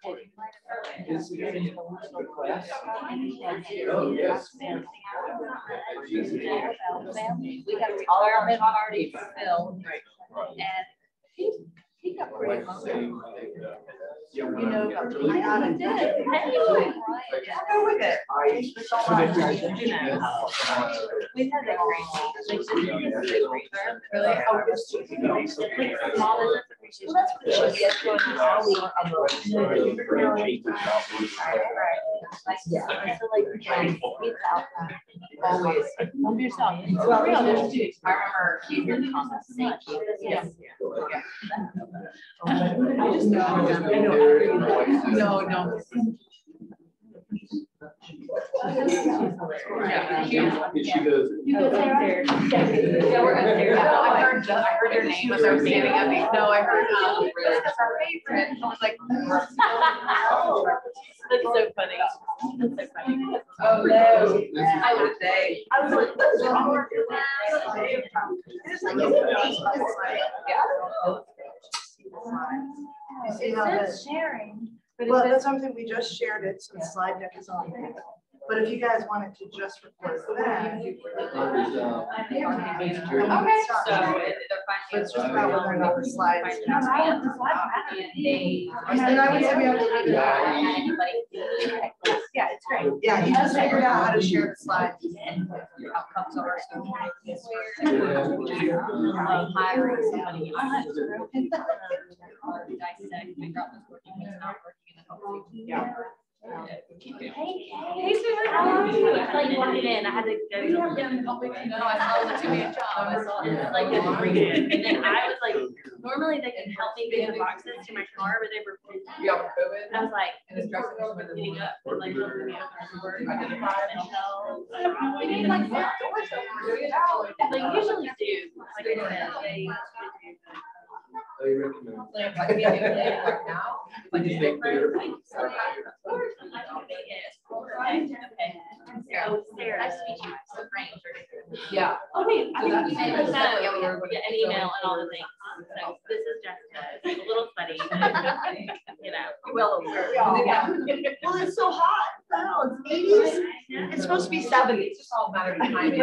Oh, yes. We had a retirement party for Phil, and he got pretty emotional. You know, I got it. I'll go with it. We've had that crazy. Really? Oh, it's small business appreciation. Well, that's what she gets going on all week. Yeah. So like, it's out. Always. Love yourself. Well, real. I remember keep your comments. Yes. I just know. No. Yeah. She goes. You go upstairs. Yeah, we're upstairs. No, I heard her name as I was standing up. No, I heard that's our favorite. I was like, oh, that's so funny. That's so funny. Oh no, I would say. I was like, what's wrong with You see how it's sharing. Well, that's something we just shared it, so the slide deck is on there. But if you guys wanted to just record that, Okay, so it's just about whether or not the slides. And I would say we have to leave it out. yeah, it's great. Yeah, he just figured out how to share the slides. Outcomes of our students. Hiring somebody. Dissect, figure out what's working, what's not working, and then hopefully. Yeah. Hey, Susan, how are you? I saw you walking in. I had to go. No, I saw the two-man job. I saw it. It's like, and then I was like, normally they can help me get the boxes to my car, but they were. Yeah, COVID. I was like, getting up, and like helping me open the work. I did the box and shelves. We need like doors open. They usually do. Like I said, they do. I recommend. Like we have it right now. Like it's different. Sarah, nice to meet you. So Frank. Yeah. Okay. I think you made an email and all the things. So this is Jessica. It's a little funny. You know. Well aware. Yeah. Well, it's so hot. Wow, it's 80s. It's supposed to be 70s. It's just all a matter of timing. I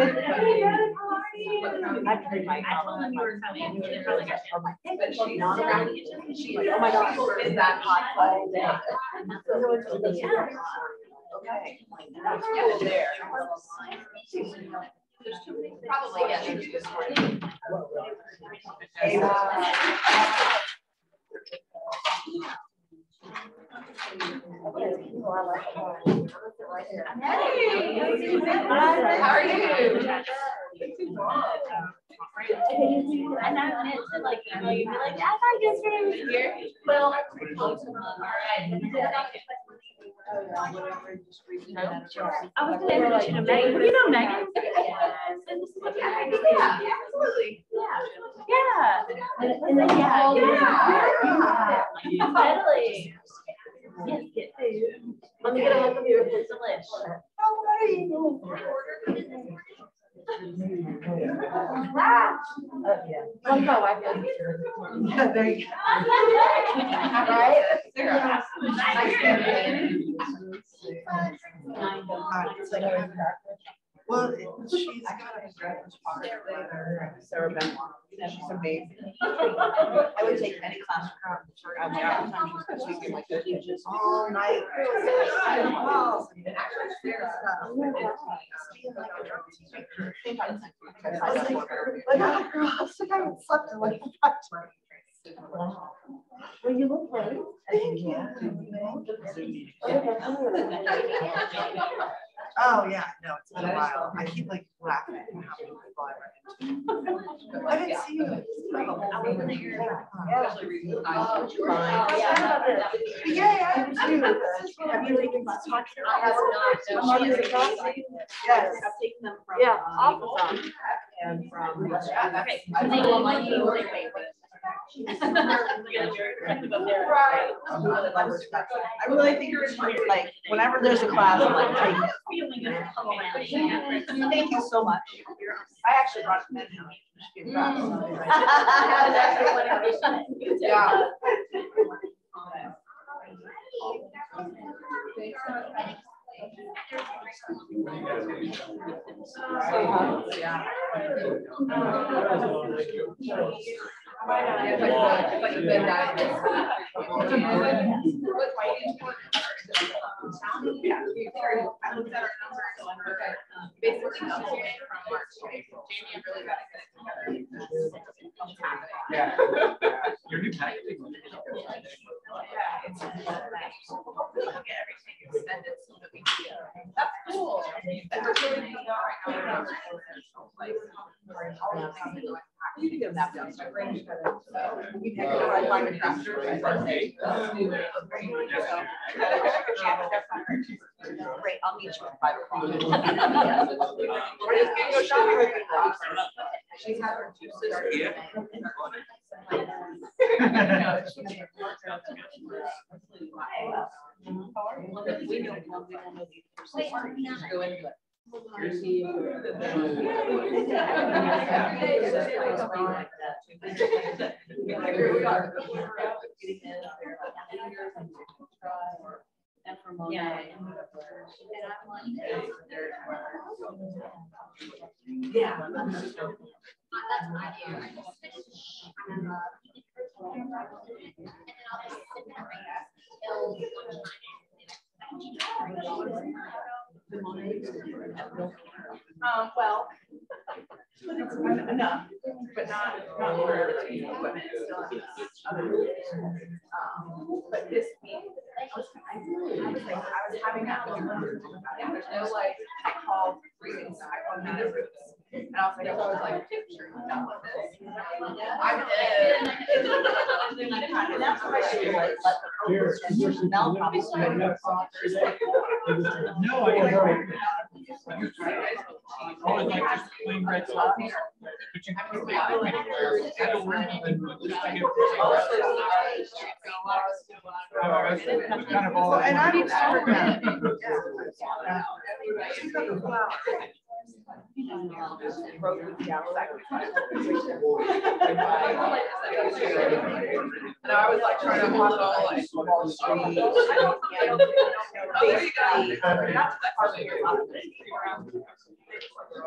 told them you were coming. She probably got you. She's like, oh my gosh, is that hot? Yeah. Okay. Yeah, there. Probably, yeah. How are you? I know, and it's like, you know, you'd be like, I thought yesterday was here. Well, all right. I was going to introduce you to Megan. You know Megan? Yeah, absolutely. Yeah. And then, Totally. Yes, get food. Let me get a look of your delish. How are you? Oh, no, I did. Yeah, there you go. Right? Well, she's got a Sarah Benoit. She's amazing. I would take any class from her. She's been like all night. I haven't slept in like 5 months. Well, you look great. Oh yeah, no, it's been a while. I keep like laughing at how many people I run into. I didn't see you. I wasn't here. Yeah, I am too. Have you taken I have not. Yes. I've taken them from office and from. Okay. I really think you're like whenever there's a class, I'm like, take it. Thank you so much. I actually brought it in. Yeah. Basically, from March to April. Jamie really got to get it together. Yeah. Your new packaging. Yeah, it's look at everything extended so that we can. That's cool. You can get them that down. So we pick it up like a tractor. Great, I'll meet you at 5 o'clock. We're just gonna go shopping with me. She's had her 2 sisters. Yeah. We don't know these. Go into it. Yeah. That's what I do. I just Well, enough, but not for the equipment. Still but this week, I was having that moment. There's no like, I called readings, I called Roots. And I was like, sure, I'm done with this. I'm dead. And that's why she let the Mel probably started. No, I don't. Oh, it's like just plain red sauce. But you have to make it kind of all. And I'm excited. And I was like trying to hop on like Wall Street.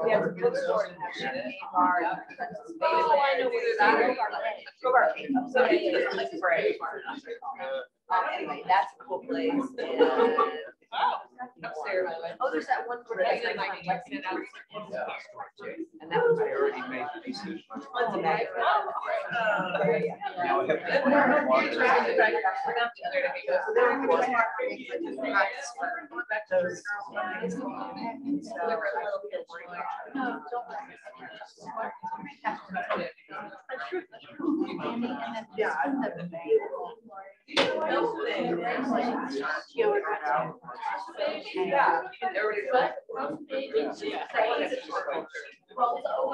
We have a bookstore and have a bar. Anyway, that's a cool place. Oh, there's that one for and that was I already made the decision. tons of bags. Now I have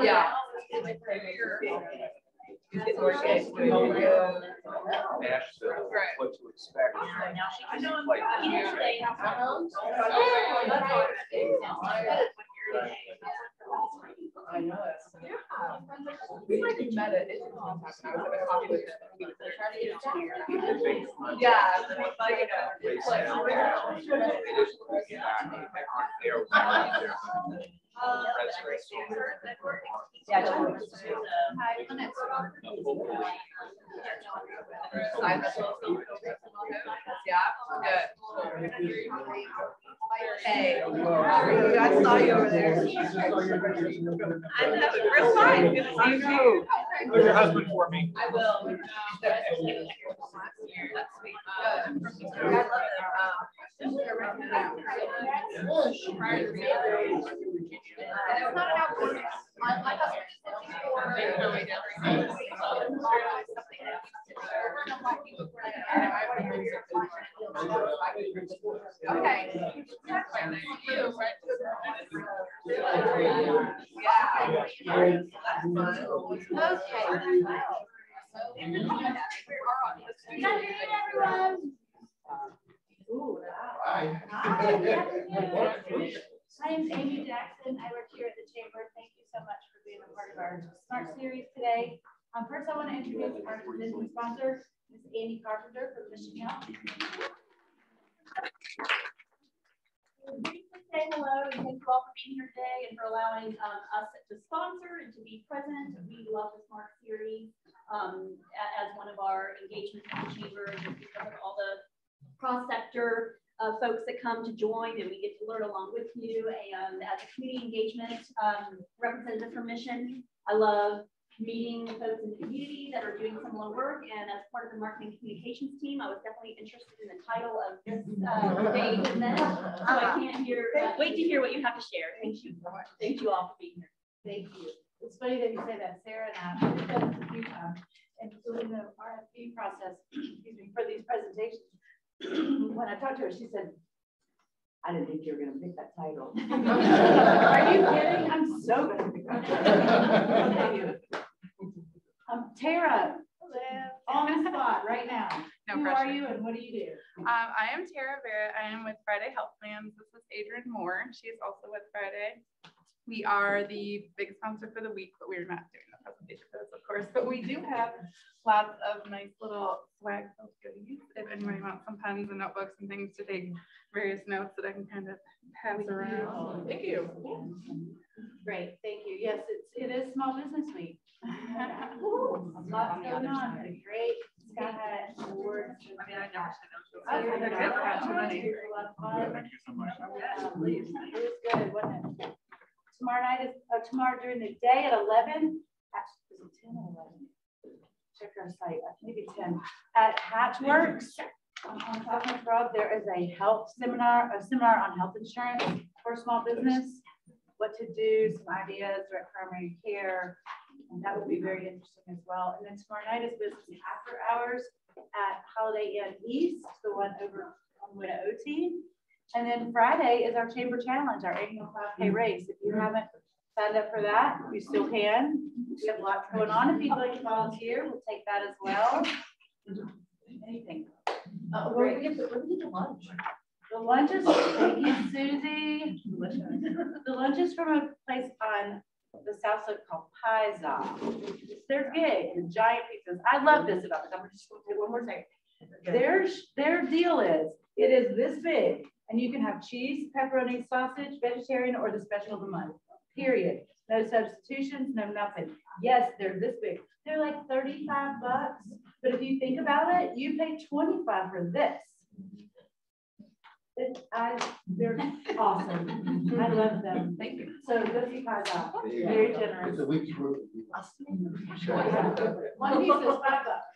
Yeah. Nashville, what to expect. I know it. We like met it. I was at a coffee with him. Yeah, like Hey, I saw you over there. I know, real fine. Good to see you. Who's your husband for me? I will. That's sweet. I love it. And it's not an outdoor. My husband is 54. Okay. Hi, I'm Amy Jackson. I work here at the Chamber. Thank you so much for being a part of our Smart Series today. First, I want to introduce our presenting sponsor, Ms. Amy Carpenter from Mission Health. Briefly say say hello and thank you all for being here today and for allowing us to sponsor and to be present. We love the Smart Series as one of our engagements in the chamber, just because of all the cross-sector folks that come to join, and we get to learn along with you. And as a community engagement representative from Mission, I love meeting folks in the community that are doing similar work. And as part of the marketing communications team, I was definitely interested in the title of this day's event. So I can't wait to hear what you have to share. Thank you so much. Thank you all for being here. Thank you. It's funny that you say that, Sarah and I have done this a few times, including the RFP process, excuse me, for these presentations. When I talked to her, she said, I didn't think you were going to pick that title. Are you kidding? I'm so going to pick that title. Tara, on the spot right now. No Who pressure. are you and what do you do? I am Tara Barrett. I am with Friday Health Plans. This is Adrienne Moore. She is also with Friday. We are the big sponsor for the week, but we're not doing a presentation for this, of course. But we do have lots of nice little swag goodies. If anybody wants some pens and notebooks and things to take various notes that I can kind of pass around. Thank you. Great, thank you. Yes, it is Small Business Week. Lots going on. Great Sky Awards. I mean, I never said Okay. those. It was a lot of fun. Thank you so much. It was good, wasn't it? Tomorrow night is tomorrow during the day at 11. Actually, is it 10 or 11? Check our site. Maybe 10 at Hatchworks on South Road. There is a seminar on health insurance for small business. What to do, some ideas, direct primary care, and that will be very interesting as well. And then tomorrow night is business after hours at Holiday Inn East, the one over on Winna OT. And then Friday is our Chamber Challenge, our annual 5K race. If you haven't signed up for that, you still can. We have lots going on. If you'd like to volunteer, we'll take that as well. Anything. Where do we get the lunch? The lunch is, thank you, Susie. The lunch is from a place on the South Slope called Paiza. They're big, the giant pizzas. I love this about them. I'm just going to say one more thing. Their deal is, it is this big, and you can have cheese, pepperoni, sausage, vegetarian, or the special of the month, period. No substitutions, no nothing. Yes, they're this big. They're like 35 bucks, but if you think about it, you pay 25 for this. They're awesome. I love them. Thank you. So go see Paiza. Very generous. It's a week's worth. One piece is $5.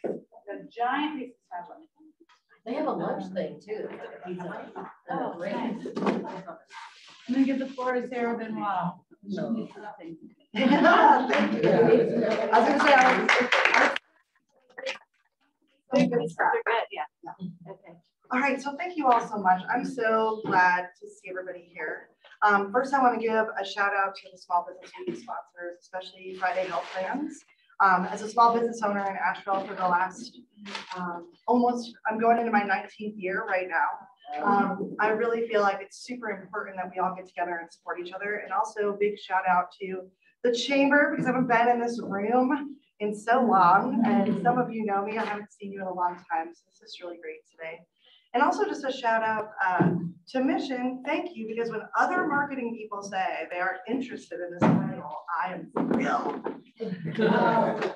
The giant piece is $5. They have a lunch thing too. Oh, nice. I'm gonna give the floor to Sarah Benoit. No. Thank you. I was gonna say, They're good, yeah. Okay. all right, so thank you all so much. I'm so glad to see everybody here. First, I want to give a shout out to the Small Business Week sponsors, especially Friday Health Plans. As a small business owner in Asheville for the last I'm going into my 19th year right now. I really feel like it's super important that we all get together and support each other. And also a big shout out to the chamber, because I haven't been in this room in so long. And some of you know me, I haven't seen you in a long time. So this is really great today. And also just a shout out to Mission. Thank you, because when other marketing people say they are interested in this title, I am thrilled.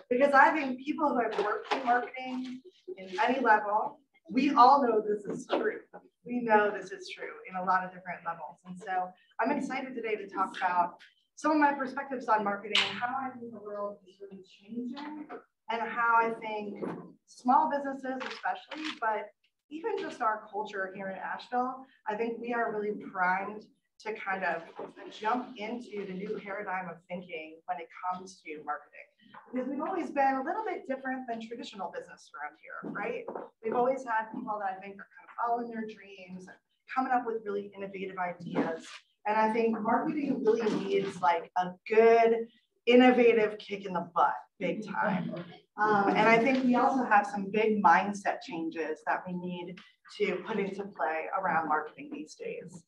Because I think people who have worked in marketing in any level, we all know this is true. We know this is true in a lot of different levels. And so I'm excited today to talk about some of my perspectives on marketing and how I think the world is really changing and how I think small businesses especially, but even just our culture here in Asheville, I think we are really primed to kind of jump into the new paradigm of thinking when it comes to marketing. Because we've always been a little bit different than traditional business around here, right? We've always had people that I think are kind of following their dreams and coming up with really innovative ideas. And I think marketing really needs like a good, innovative kick in the butt, big time. And I think we also have some big mindset changes that we need to put into play around marketing these days.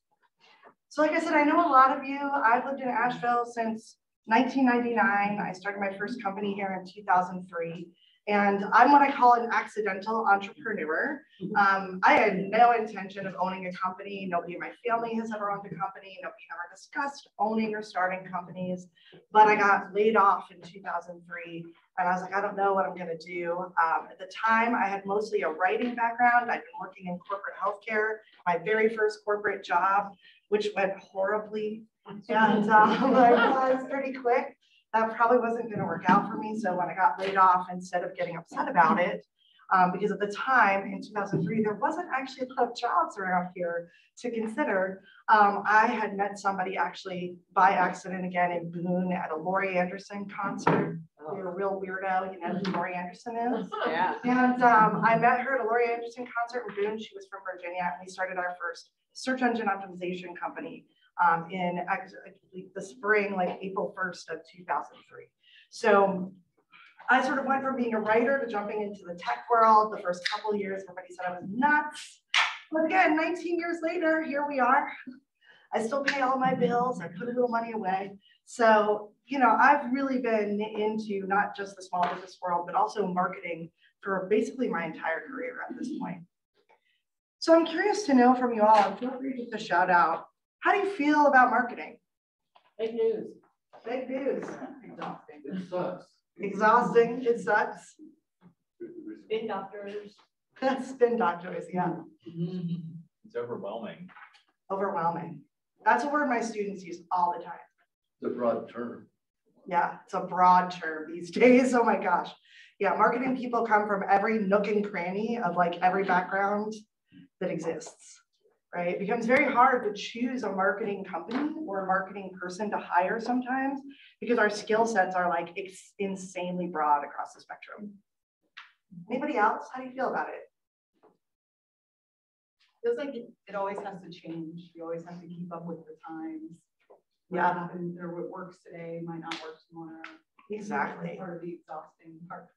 So like I said, I know a lot of you, I've lived in Asheville since 1999. I started my first company here in 2003. And I'm what I call an accidental entrepreneur. I had no intention of owning a company. Nobody in my family has ever owned a company. Nobody ever discussed owning or starting companies. But I got laid off in 2003. And I was like, I don't know what I'm going to do. At the time, I had mostly a writing background. I'd been working in corporate healthcare, my very first corporate job, which went horribly. And I was pretty quick. That probably wasn't going to work out for me. So when I got laid off, instead of getting upset about it, because at the time in 2003, there wasn't actually a lot of jobs around here to consider. I had met somebody actually by accident again in Boone at a Laurie Anderson concert. We were a real weirdo, you know who Laurie Anderson is? Yeah. And I met her at a Laurie Anderson concert in Boone. She was from Virginia, and we started our first search engine optimization company in the spring, like April 1st of 2003. So I sort of went from being a writer to jumping into the tech world. The first couple of years, everybody said I was nuts. But again, 19 years later, here we are. I still pay all my bills. I put a little money away. So, you know, I've really been into not just the small business world, but also marketing for basically my entire career at this point. So I'm curious to know from you all, and feel free to just shout out, how do you feel about marketing? Fake news. Fake news. Exhausting. It sucks. Exhausting. It sucks. Spin doctors. Spin doctors, yeah. It's overwhelming. Overwhelming. That's a word my students use all the time. It's a broad term. Yeah, it's a broad term these days. Oh my gosh. Yeah, marketing people come from every nook and cranny of like every background that exists, right? It becomes very hard to choose a marketing company or a marketing person to hire sometimes because our skill sets are like insanely broad across the spectrum. Anybody else? How do you feel about it? Feels like it always has to change. You always have to keep up with the times. Yeah. What happened or what works today might not work tomorrow. Exactly. That's part of the exhausting part.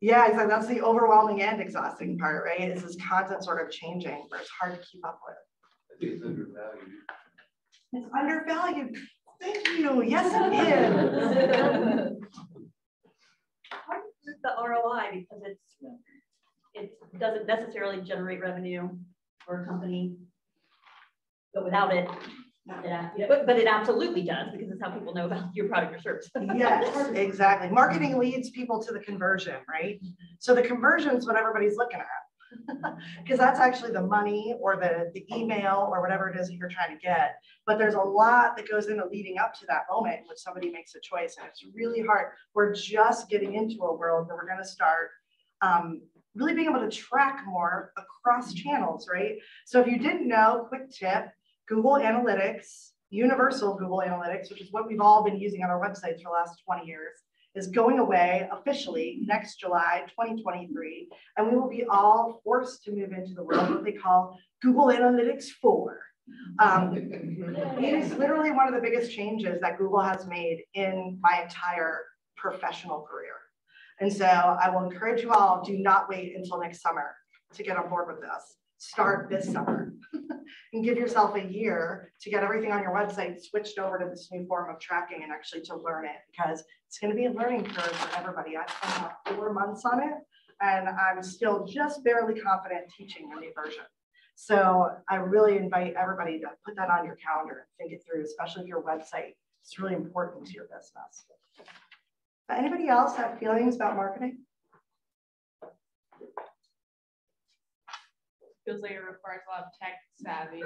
Yeah, exactly. That's the overwhelming and exhausting part, right? It's this constant sort of changing where it's hard to keep up with. I think it's undervalued. It's undervalued. Thank you. Yes, it is. The ROI, because it doesn't necessarily generate revenue for a company, but without it, but it absolutely does, because it's how people know about your product or service. Yes, exactly. Marketing leads people to the conversion, right? So the conversion is what everybody's looking at, because that's actually the money or the email or whatever it is that you're trying to get. But there's a lot that goes into leading up to that moment in which somebody makes a choice, and it's really hard. We're just getting into a world where we're going to start really being able to track more across channels, right? So if you didn't know, quick tip, Google Analytics, Universal Google Analytics, which is what we've all been using on our websites for the last 20 years, is going away officially next July 2023. And we will be all forced to move into the world what they call Google Analytics 4. It is literally one of the biggest changes that Google has made in my entire professional career. And so I will encourage you all, do not wait until next summer to get on board with us. Start this summer and give yourself a year to get everything on your website switched over to this new form of tracking and actually to learn it, because it's going to be a learning curve for everybody. I've spent about 4 months on it, and I'm still just barely confident teaching the new version. So I really invite everybody to put that on your calendar and think it through, especially if your website is really important to your business. Anybody else have feelings about marketing? Feels like it requires a lot of tech savvy.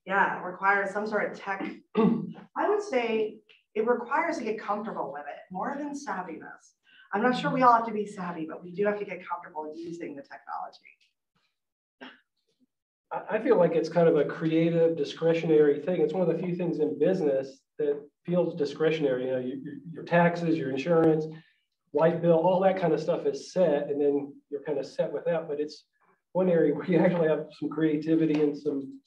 Yeah, it requires some sort of tech. I would say it requires to get comfortable with it more than savviness. I'm not sure we all have to be savvy, but we do have to get comfortable using the technology. I feel like it's kind of a creative, discretionary thing. It's one of the few things in business that feels discretionary. You know, your taxes, your insurance, light bill, all that kind of stuff is set, and then you're kind of set with that. But it's one area where you actually have some creativity and some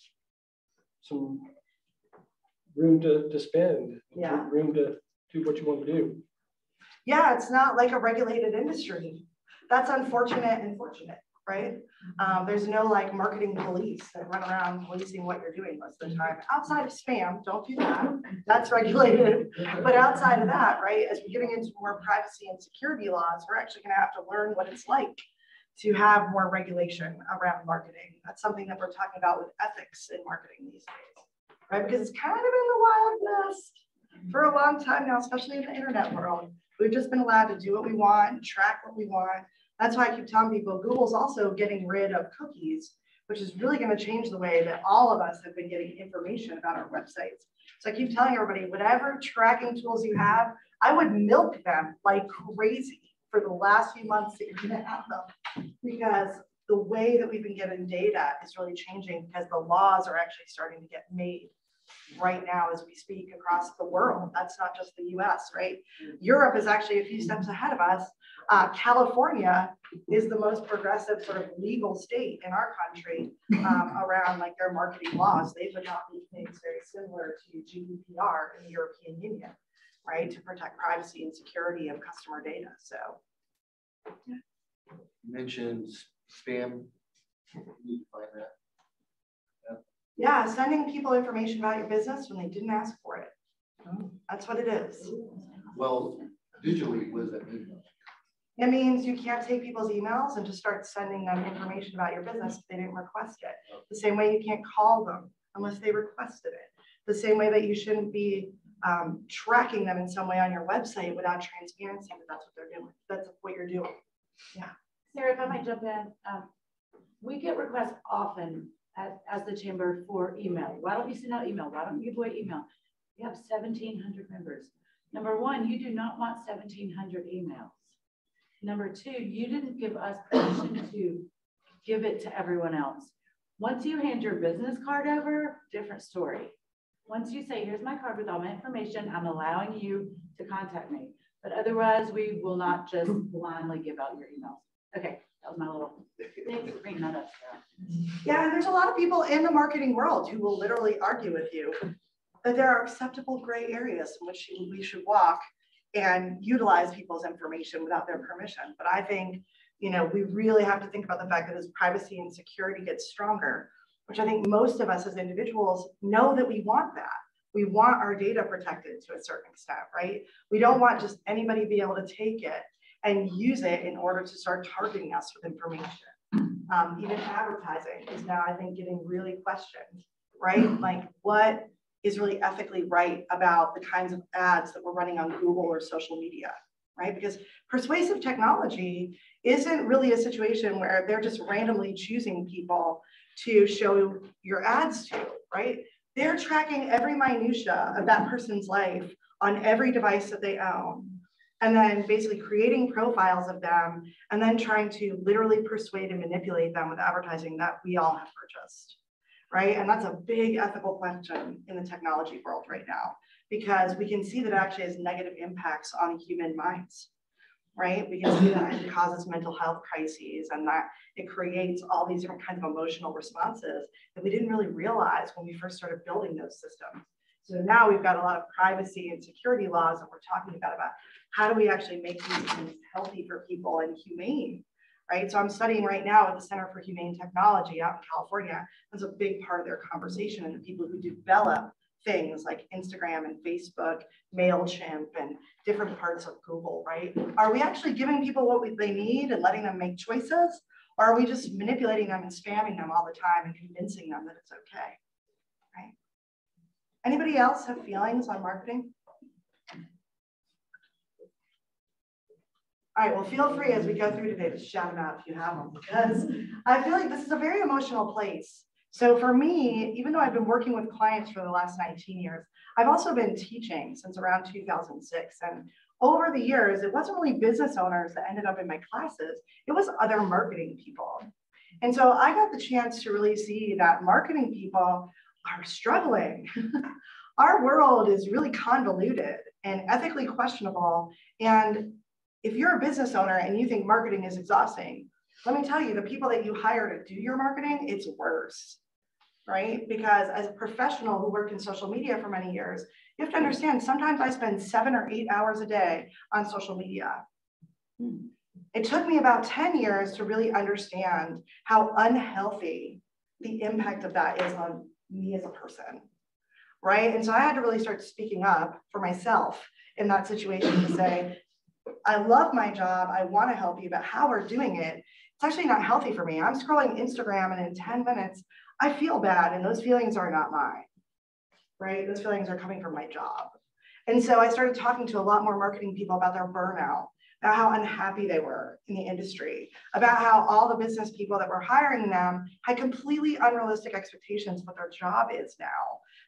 room to spend, Yeah. room to do what you want to do. Yeah, it's not like a regulated industry. That's unfortunate and fortunate. right? There's no like marketing police that run around policing what you're doing most of the time. Outside of spam, don't do that. That's regulated. But outside of that, right, as we're getting into more privacy and security laws, we're actually going to have to learn what it's like to have more regulation around marketing. That's something that we're talking about with ethics in marketing these days, right? Because it's kind of been the Wild West for a long time now, especially in the internet world. We've just been allowed to do what we want and track what we want. That's why I keep telling people Google's also getting rid of cookies, which is really going to change the way that all of us have been getting information about our websites. So I keep telling everybody, whatever tracking tools you have, I would milk them like crazy for the last few months that you're going to have them, because the way that we've been getting data is really changing, because the laws are actually starting to get made right now as we speak across the world. That's not just the US, right? Europe is actually a few steps ahead of us. California is the most progressive sort of legal state in our country around like their marketing laws. They've adopted things very similar to GDPR in the European Union, right? To protect privacy and security of customer data. So, yeah. You mentioned spam. You need to find that. Yeah, sending people information about your business when they didn't ask for it. That's what it is. Well, visually, what does that mean? It means you can't take people's emails and just start sending them information about your business if they didn't request it. The same way you can't call them unless they requested it. The same way that you shouldn't be tracking them in some way on your website without transparency, but that's what they're doing. That's what you're doing. Yeah. Sarah, if I might jump in, we get requests often as the chamber for email. Why don't you send out email? Why don't you give away email? You have 1,700 members. Number one, you do not want 1,700 emails. Number two, you didn't give us permission to give it to everyone else. Once you hand your business card over, different story. Once you say, here's my card with all my information, I'm allowing you to contact me. But otherwise, we will not just blindly give out your emails. Okay, that was my little, thanks for bringing that up, Sarah. Yeah, and there's a lot of people in the marketing world who will literally argue with you that there are acceptable gray areas in which we should walk and utilize people's information without their permission. But I think, you know, we really have to think about the fact that as privacy and security gets stronger, which I think most of us as individuals know that we want that. We want our data protected to a certain extent, right? We don't want just anybody to be able to take it and use it in order to start targeting us with information. Even advertising is now, I think, getting really questioned, right? Like, what is really ethically right about the kinds of ads that we're running on Google or social media, right? Because persuasive technology isn't really a situation where they're just randomly choosing people to show your ads to, right? They're tracking every minutia of that person's life on every device that they own, and then basically creating profiles of them, and then trying to literally persuade and manipulate them with advertising that we all have purchased, right? And that's a big ethical question in the technology world right now, because we can see that it actually has negative impacts on human minds, right? We can see that it causes mental health crises, and that it creates all these different kinds of emotional responses that we didn't really realize when we first started building those systems. So now we've got a lot of privacy and security laws that we're talking about how do we actually make these things healthy for people and humane, right? So I'm studying right now at the Center for Humane Technology out in California. That's a big part of their conversation, and the people who develop things like Instagram and Facebook, MailChimp, and different parts of Google, right? Are we actually giving people what they need and letting them make choices? Or are we just manipulating them and spamming them all the time and convincing them that it's okay, right? Anybody else have feelings on marketing? All right, well, feel free as we go through today to shout them out if you have them, because I feel like this is a very emotional place. So for me, even though I've been working with clients for the last 19 years, I've also been teaching since around 2006. And over the years, it wasn't really business owners that ended up in my classes, it was other marketing people. And so I got the chance to really see that marketing people are struggling. Our world is really convoluted and ethically questionable. And if you're a business owner and you think marketing is exhausting, let me tell you, the people that you hire to do your marketing, it's worse, right? Because as a professional who worked in social media for many years, you have to understand, sometimes I spend 7 or 8 hours a day on social media. It took me about 10 years to really understand how unhealthy the impact of that is on me as a person, right? And so I had to really start speaking up for myself in that situation to say, I love my job, I want to help you, but how we're doing it, it's actually not healthy for me. I'm scrolling Instagram and in 10 minutes, I feel bad, and those feelings are not mine, right? Those feelings are coming from my job. And so I started talking to a lot more marketing people about their burnout, about how unhappy they were in the industry, about how all the business people that were hiring them had completely unrealistic expectations of what their job is now,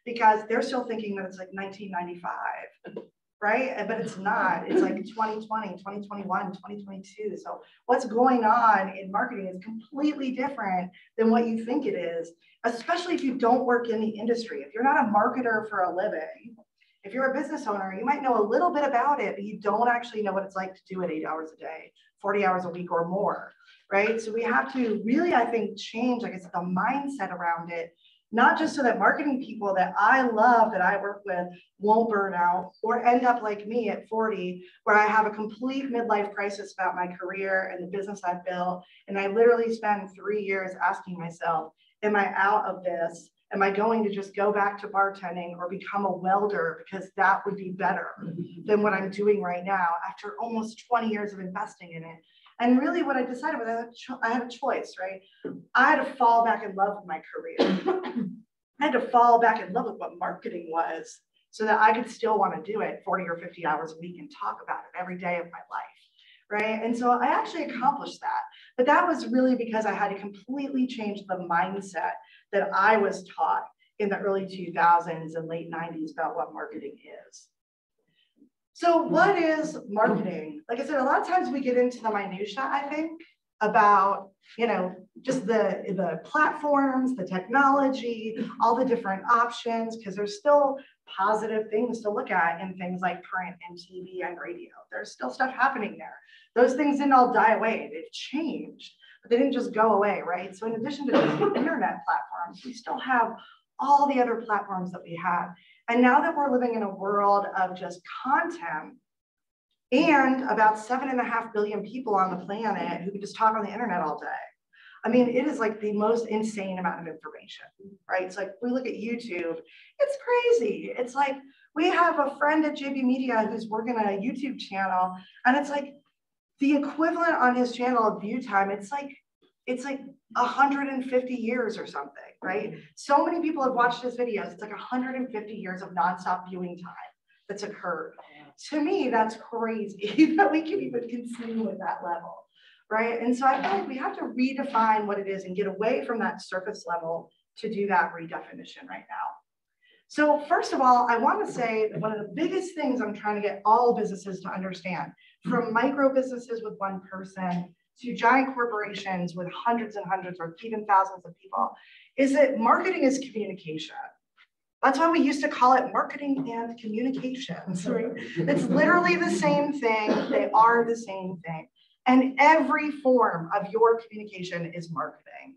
because they're still thinking that it's like 1995, right? But it's not. It's like 2020, 2021, 2022. So what's going on in marketing is completely different than what you think it is, especially if you don't work in the industry. If you're not a marketer for a living, if you're a business owner, you might know a little bit about it, but you don't actually know what it's like to do it 8 hours a day, 40 hours a week or more, right? So we have to really, I think, change, like I said, the mindset around it, not just so that marketing people that I love, that I work with, won't burn out or end up like me at 40, where I have a complete midlife crisis about my career and the business I've built. And I literally spend 3 years asking myself, am I out of this? Am I going to just go back to bartending or become a welder, because that would be better than what I'm doing right now after almost 20 years of investing in it? And really what I decided was I had a choice, right? I had to fall back in love with my career. I had to fall back in love with what marketing was so that I could still want to do it 40 or 50 hours a week and talk about it every day of my life, right? And so I actually accomplished that. But that was really because I had to completely change the mindset that I was taught in the early 2000s and late 90s about what marketing is. So what is marketing? Like I said, a lot of times we get into the minutia, I think, about, just the platforms, the technology, all the different options, because there's still positive things to look at in things like print and TV and radio. There's still stuff happening there. Those things didn't all die away. They've changed, but they didn't just go away, right? So in addition to just the internet platforms, we still have all the other platforms that we have. And now that we're living in a world of just content, and about 7.5 billion people on the planet who can just talk on the internet all day. I mean, it is like the most insane amount of information, right? It's like, we look at YouTube, it's crazy. It's like, we have a friend at JB Media who's working on a YouTube channel, and it's like the equivalent on his channel of view time, it's like 150 years or something, right? So many people have watched his videos. It's like 150 years of nonstop viewing time that's occurred. To me, that's crazy that we can even consume at that level, right? And so I feel like we have to redefine what it is and get away from that surface level to do that redefinition right now. So first of all, I want to say that one of the biggest things I'm trying to get all businesses to understand, from micro businesses with one person to giant corporations with hundreds and hundreds or even thousands of people, is that marketing is communication. That's why we used to call it marketing and communications, right? It's literally the same thing. They are the same thing. And every form of your communication is marketing.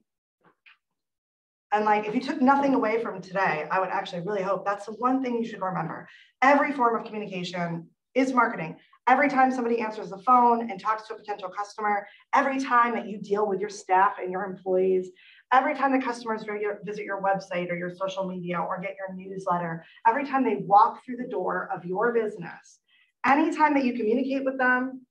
And like, if you took nothing away from today, I would actually really hope that's the one thing you should remember. Every form of communication is marketing. Every time somebody answers the phone and talks to a potential customer, every time that you deal with your staff and your employees, every time the customers visit your website or your social media or get your newsletter, every time they walk through the door of your business, anytime that you communicate with them,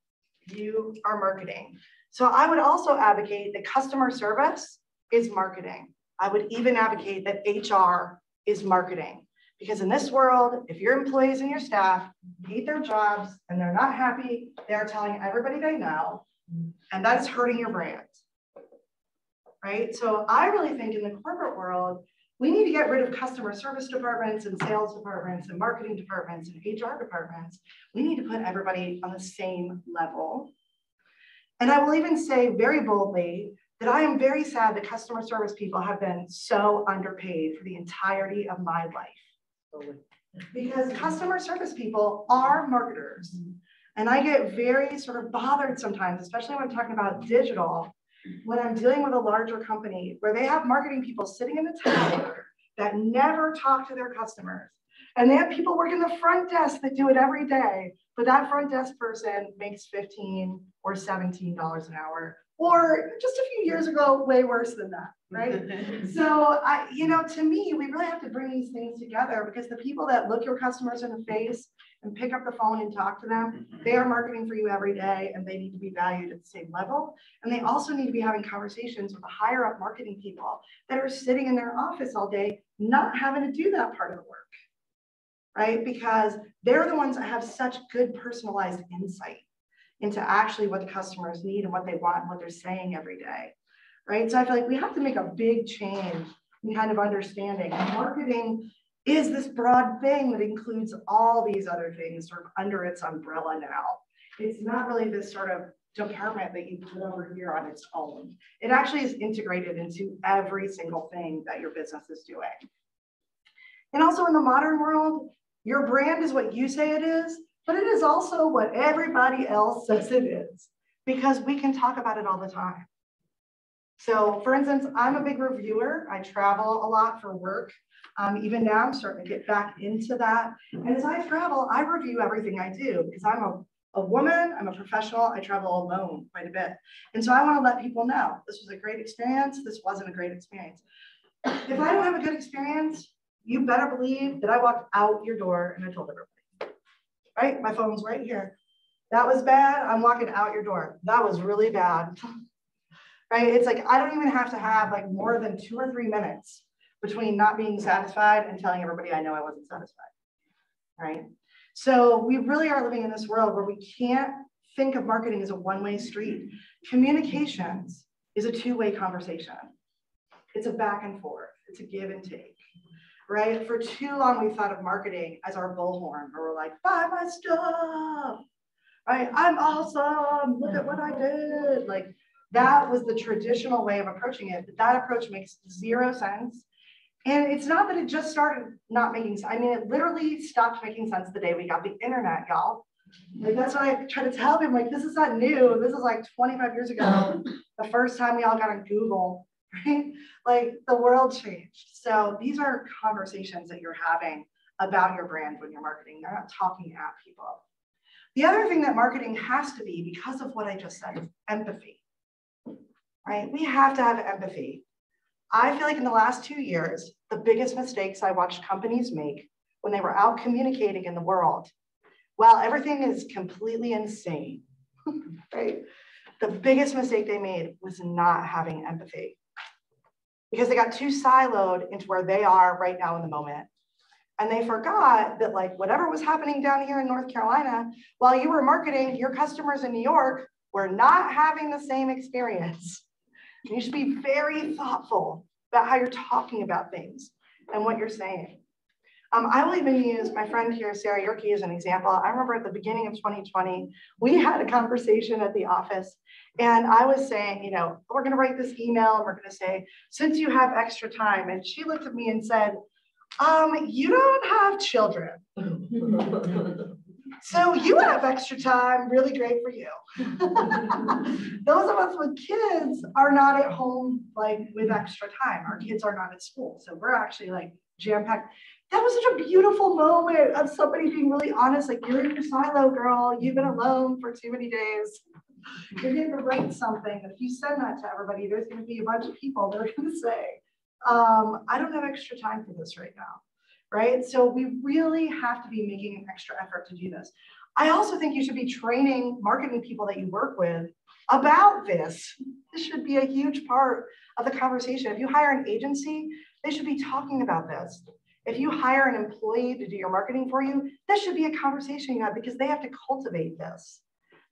you are marketing. So I would also advocate that customer service is marketing. I would even advocate that HR is marketing. Because in this world, if your employees and your staff hate their jobs and they're not happy, they're telling everybody they know, and that's hurting your brand, right? So I really think in the corporate world, we need to get rid of customer service departments and sales departments and marketing departments and HR departments. We need to put everybody on the same level. And I will even say very boldly that I am very sad that customer service people have been so underpaid for the entirety of my life. Because customer service people are marketers. And I get very sort of bothered sometimes, especially when I'm talking about digital, when I'm dealing with a larger company where they have marketing people sitting in the tower that never talk to their customers, And they have people working the front desk that do it every day, but that front desk person makes $15 or $17 an hour, or just a few years ago, way worse than that, right? So to me, we really have to bring these things together, because the people that look your customers in the face and pick up the phone and talk to them, they are marketing for you every day, and they need to be valued at the same level. And they also need to be having conversations with the higher up marketing people that are sitting in their office all day, not having to do that part of the work, right? Because they're the ones that have such good personalized insight into actually what the customers need and what they want and what they're saying every day, right? So I feel like we have to make a big change in kind of understanding. And marketing is this broad thing that includes all these other things sort of under its umbrella now. It's not really this sort of department that you put over here on its own. It actually is integrated into every single thing that your business is doing. And also in the modern world, your brand is what you say it is, but it is also what everybody else says it is, because we can talk about it all the time. So for instance, I'm a big reviewer. I travel a lot for work. Even now I'm starting to get back into that. And as I travel, I review everything I do, because I'm a woman, I'm a professional, I travel alone quite a bit. And so I want to let people know this was a great experience, this wasn't a great experience. If I don't have a good experience, you better believe that I walked out your door and I told everybody, right? My phone's right here. That was bad, I'm walking out your door. That was really bad, right? It's like, I don't even have to have like more than 2 or 3 minutes between not being satisfied and telling everybody I know I wasn't satisfied, right? So we really are living in this world where we can't think of marketing as a one-way street. Communications is a two-way conversation. It's a back and forth. It's a give and take, right? For too long, we thought of marketing as our bullhorn, where we're like, buy my stuff, right? I'm awesome. Look at what I did. Like, that was the traditional way of approaching it. But that approach makes 0 sense. And it's not that it just started not making sense. I mean, it literally stopped making sense the day we got the internet, y'all. Like, that's what I try to tell them. Like, this is not new. This is like 25 years ago, the first time we all got on Google, right? Like, the world changed. So these are conversations that you're having about your brand when you're marketing. They're not talking at people. The other thing that marketing has to be, because of what I just said, is empathy, right? We have to have empathy. I feel like in the last 2 years, the biggest mistakes I watched companies make when they were out communicating in the world, while everything is completely insane, right? The biggest mistake they made was not having empathy, because they got too siloed into where they are right now in the moment. And they forgot that, like, whatever was happening down here in North Carolina, while you were marketing, your customers in New York were not having the same experience. You should be very thoughtful about how you're talking about things and what you're saying. I will even use my friend here, Sarah Yerke, as an example. I remember at the beginning of 2020, we had a conversation at the office, and I was saying, you know, we're going to write this email and we're going to say, since you have extra time. And she looked at me and said, you don't have children. So you have extra time, really great for you. Those of us with kids are not at home, like, with extra time. Our kids are not at school. So we're actually like jam-packed. That was such a beautiful moment of somebody being really honest, like, you're in your silo, girl. You've been alone for too many days. You're going to write something. If you send that to everybody, there's going to be a bunch of people that are going to say, I don't have extra time for this right now. Right? So we really have to be making an extra effort to do this. I also think you should be training marketing people that you work with about this. This should be a huge part of the conversation. If you hire an agency, they should be talking about this. If you hire an employee to do your marketing for you, this should be a conversation you have, because they have to cultivate this.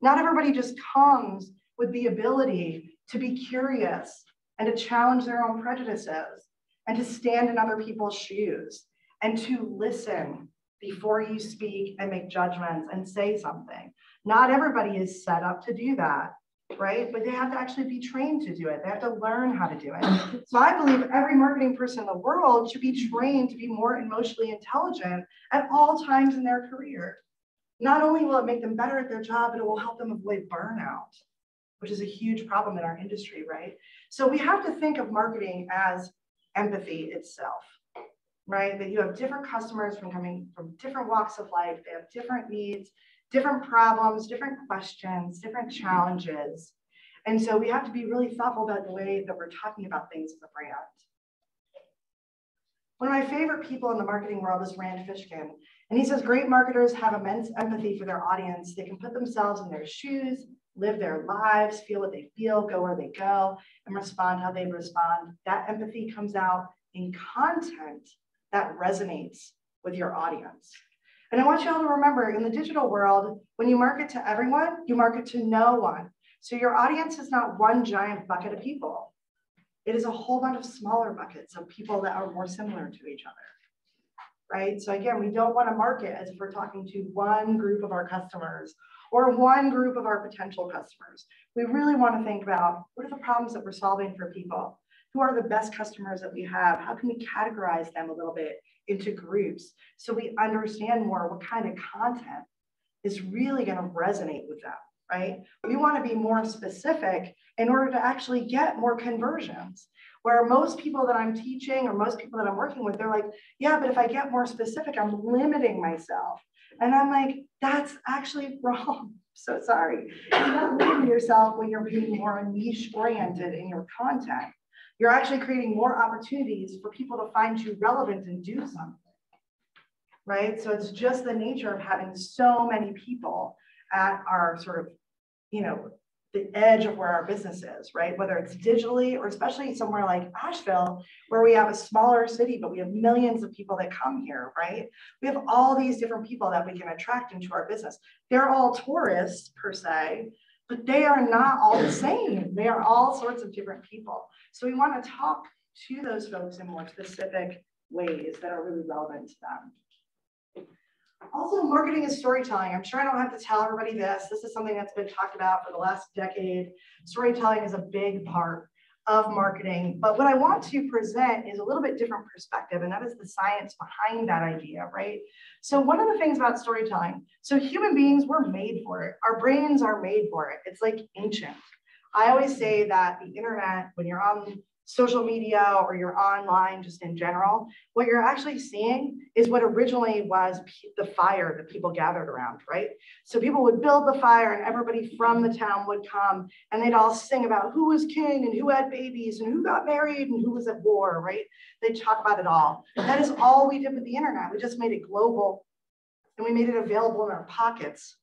Not everybody just comes with the ability to be curious and to challenge their own prejudices and to stand in other people's shoes, and to listen before you speak and make judgments and say something. Not everybody is set up to do that, right? But they have to actually be trained to do it. They have to learn how to do it. So I believe every marketing person in the world should be trained to be more emotionally intelligent at all times in their career. Not only will it make them better at their job, but it will help them avoid burnout, which is a huge problem in our industry, right? So we have to think of marketing as empathy itself. right? That you have different customers coming from different walks of life. They have different needs, different problems, different questions, different challenges. And so we have to be really thoughtful about the way that we're talking about things as a brand. One of my favorite people in the marketing world is Rand Fishkin. And he says, great marketers have immense empathy for their audience. They can put themselves in their shoes, live their lives, feel what they feel, go where they go, and respond how they respond. That empathy comes out in content that resonates with your audience. And I want you all to remember, in the digital world, when you market to everyone, you market to no one. So your audience is not one giant bucket of people. It is a whole bunch of smaller buckets of people that are more similar to each other, right? So again, we don't want to market as if we're talking to one group of our customers or one group of our potential customers. We really want to think about what are the problems that we're solving for people? Who are the best customers that we have? How can we categorize them a little bit into groups so we understand more what kind of content is really going to resonate with them, right? We want to be more specific in order to actually get more conversions. Where most people that I'm teaching or most people that I'm working with, they're like, yeah, but if I get more specific, I'm limiting myself. And I'm like, that's actually wrong. So sorry. You're not limiting yourself when you're being more niche oriented in your content. You're actually creating more opportunities for people to find you relevant and do something, right? So it's just the nature of having so many people at our sort of, you know, the edge of where our business is, right? Whether it's digitally or especially somewhere like Asheville, where we have a smaller city, but we have millions of people that come here, right? We have all these different people that we can attract into our business. They're all tourists per se, but they are not all the same. They are all sorts of different people. So we want to talk to those folks in more specific ways that are really relevant to them. Also, marketing is storytelling. I'm sure I don't have to tell everybody this. This is something that's been talked about for the last decade. Storytelling is a big part of marketing. But what I want to present is a little bit different perspective, and that is the science behind that idea, right? So one of the things about storytelling, so human beings were made for it. Our brains are made for it. It's like ancient. I always say that the internet, when you're on social media or you're online just in general, what you're actually seeing is what originally was the fire that people gathered around, right? So people would build the fire and everybody from the town would come and they'd all sing about who was king and who had babies and who got married and who was at war, right? They'd talk about it all. That is all we did with the internet. We just made it global and we made it available in our pockets,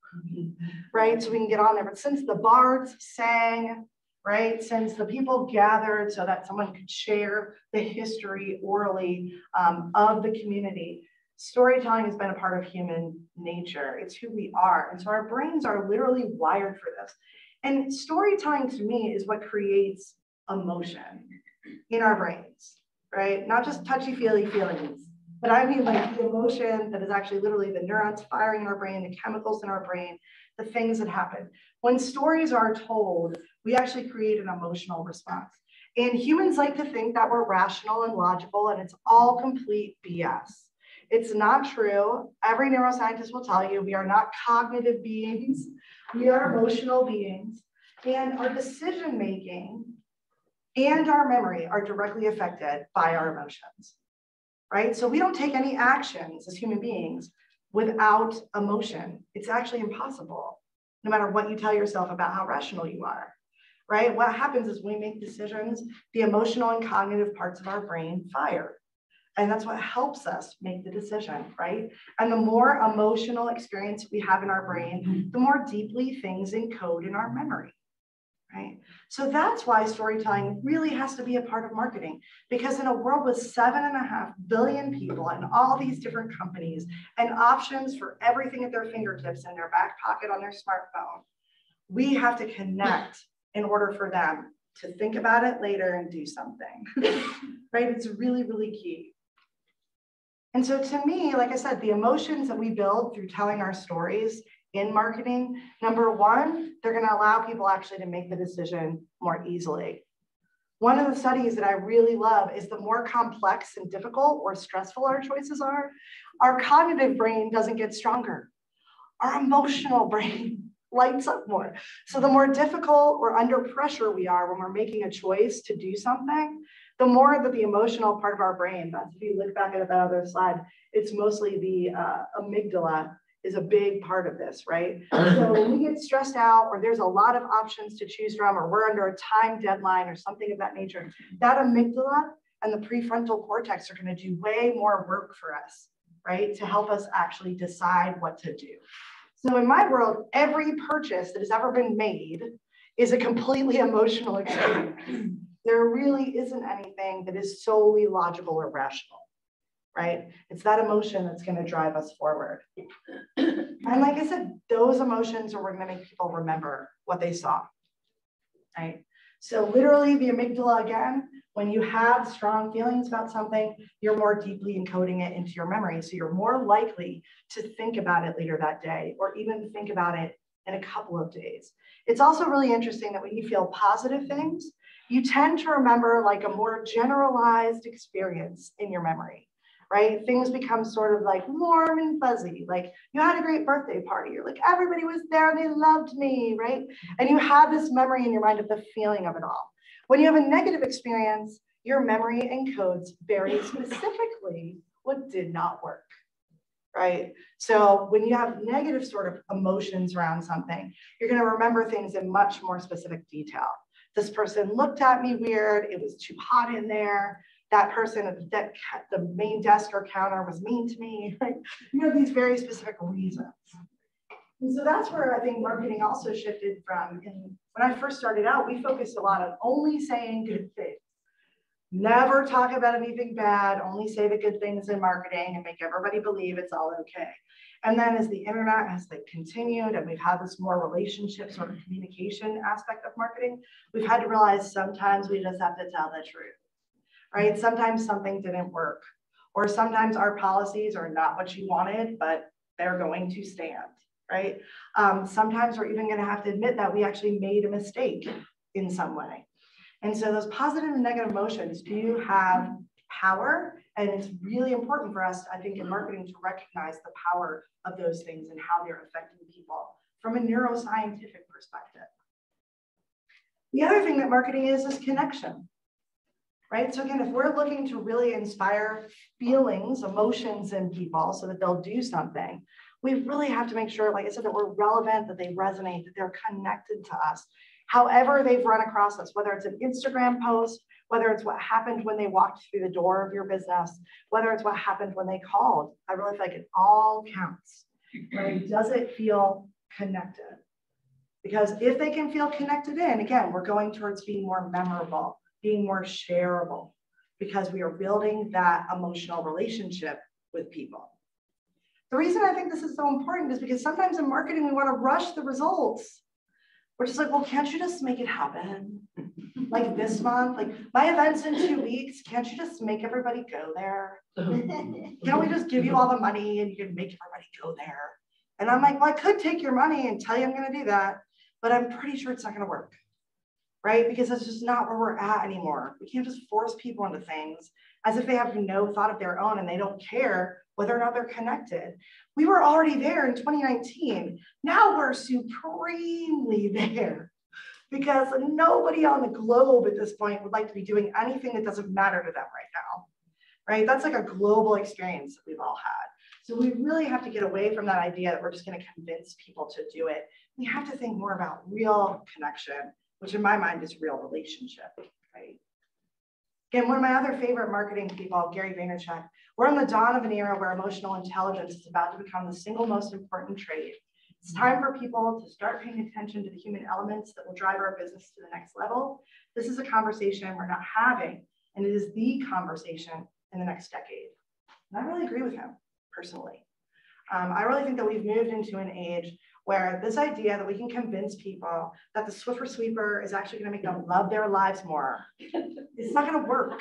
right? So we can get on there. But since the bards sang, right? Since the people gathered so that someone could share the history orally of the community, storytelling has been a part of human nature. It's who we are. And so our brains are literally wired for this. And storytelling to me is what creates emotion in our brains, right? Not just touchy-feely feelings, but I mean like the emotion that is actually literally the neurons firing in our brain, the chemicals in our brain, the things that happen. When stories are told, we actually create an emotional response. And humans like to think that we're rational and logical, and it's all complete BS. It's not true. Every neuroscientist will tell you we are not cognitive beings. We are emotional beings. And our decision-making and our memory are directly affected by our emotions, right? So we don't take any actions as human beings without emotion. It's actually impossible, no matter what you tell yourself about how rational you are, right? What happens is when we make decisions, the emotional and cognitive parts of our brain fire. And that's what helps us make the decision, right? And the more emotional experience we have in our brain, the more deeply things encode in our memory, right? So that's why storytelling really has to be a part of marketing, because in a world with 7.5 billion people and all these different companies and options for everything at their fingertips in their back pocket on their smartphone, we have to connect in order for them to think about it later and do something, right? It's really, really key. And so to me, like I said, the emotions that we build through telling our stories in marketing, number one, they're going to allow people actually to make the decision more easily. One of the studies that I really love is the more complex and difficult or stressful our choices are, our cognitive brain doesn't get stronger. Our emotional brain lights up more. So the more difficult or under pressure we are when we're making a choice to do something, The more that the emotional part of our brain, that's if you look back at that other slide, it's mostly the amygdala is a big part of this, right? So when we get stressed out or there's a lot of options to choose from or we're under a time deadline or something of that nature, that amygdala and the prefrontal cortex are going to do way more work for us, right? To help us actually decide what to do. So in my world, every purchase that has ever been made is a completely emotional experience. There really isn't anything that is solely logical or rational, right? It's that emotion that's going to drive us forward. And like I said, those emotions are going to make people remember what they saw, right? So literally the amygdala, again, when you have strong feelings about something, you're more deeply encoding it into your memory. So you're more likely to think about it later that day, or even think about it in a couple of days. It's also really interesting that when you feel positive things, you tend to remember like a more generalized experience in your memory, right? Things become sort of like warm and fuzzy. Like you had a great birthday party. You're like, everybody was there. They loved me, right? And you have this memory in your mind of the feeling of it all. When you have a negative experience, your memory encodes very specifically what did not work, right? So when you have negative sort of emotions around something, you're going to remember things in much more specific detail. This person looked at me weird. It was too hot in there. That person at the main desk or counter was mean to me, right? You know, these very specific reasons. And so that's where I think marketing also shifted from. When I first started out, we focused a lot on only saying good things. Never talk about anything bad, only say the good things in marketing and make everybody believe it's all okay. And then as the internet has continued and we've had this more relationship sort of communication aspect of marketing, we've had to realize sometimes we just have to tell the truth, right? Sometimes something didn't work, or sometimes our policies are not what you wanted, but they're going to stand, right? Sometimes we're even going to have to admit that we actually made a mistake in some way. And so those positive and negative emotions do have power, and it's really important for us, I think, in marketing to recognize the power of those things and how they're affecting people from a neuroscientific perspective. The other thing that marketing is connection, right? So again, if we're looking to really inspire feelings, emotions in people so that they'll do something, we really have to make sure, like I said, that we're relevant, that they resonate, that they're connected to us. However they've run across us, whether it's an Instagram post, whether it's what happened when they walked through the door of your business, whether it's what happened when they called, I really feel like it all counts, right? Does it feel connected? Because if they can feel connected in, again, we're going towards being more memorable, being more shareable, because we are building that emotional relationship with people. The reason I think this is so important is because sometimes in marketing, we want to rush the results. We're just like, well, can't you just make it happen? Like this month, like my event's in 2 weeks. Can't you just make everybody go there? Can't we just give you all the money and you can make everybody go there? And I'm like, well, I could take your money and tell you I'm going to do that, but I'm pretty sure it's not going to work, right? Because that's just not where we're at anymore. We can't just force people into things as if they have no thought of their own and they don't care whether or not they're connected. We were already there in 2019. Now we're supremely there because nobody on the globe at this point would like to be doing anything that doesn't matter to them right now, right? That's like a global experience that we've all had. So we really have to get away from that idea that we're just going to convince people to do it. We have to think more about real connection, which in my mind is real relationship, right? Again, one of my other favorite marketing people, Gary Vaynerchuk, we're on the dawn of an era where emotional intelligence is about to become the single most important trait. It's time for people to start paying attention to the human elements that will drive our business to the next level. This is a conversation we're not having, and it is the conversation in the next decade. And I really agree with him personally. I really think that we've moved into an age where this idea that we can convince people that the Swiffer Sweeper is actually going to make them love their lives more, it's not going to work.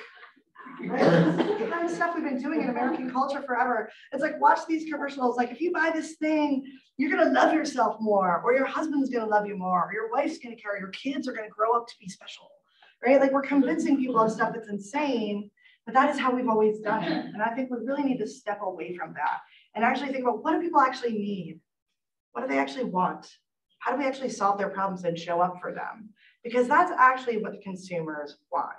Right? The kind of stuff we've been doing in American culture forever. It's like, watch these commercials. Like, if you buy this thing, you're going to love yourself more, or your husband's going to love you more, or your wife's going to care, your kids are going to grow up to be special, right? Like, we're convincing people of stuff that's insane, but that is how we've always done it. And I think we really need to step away from that and actually think about, what do people actually need? What do they actually want? How do we actually solve their problems and show up for them? Because that's actually what the consumers want.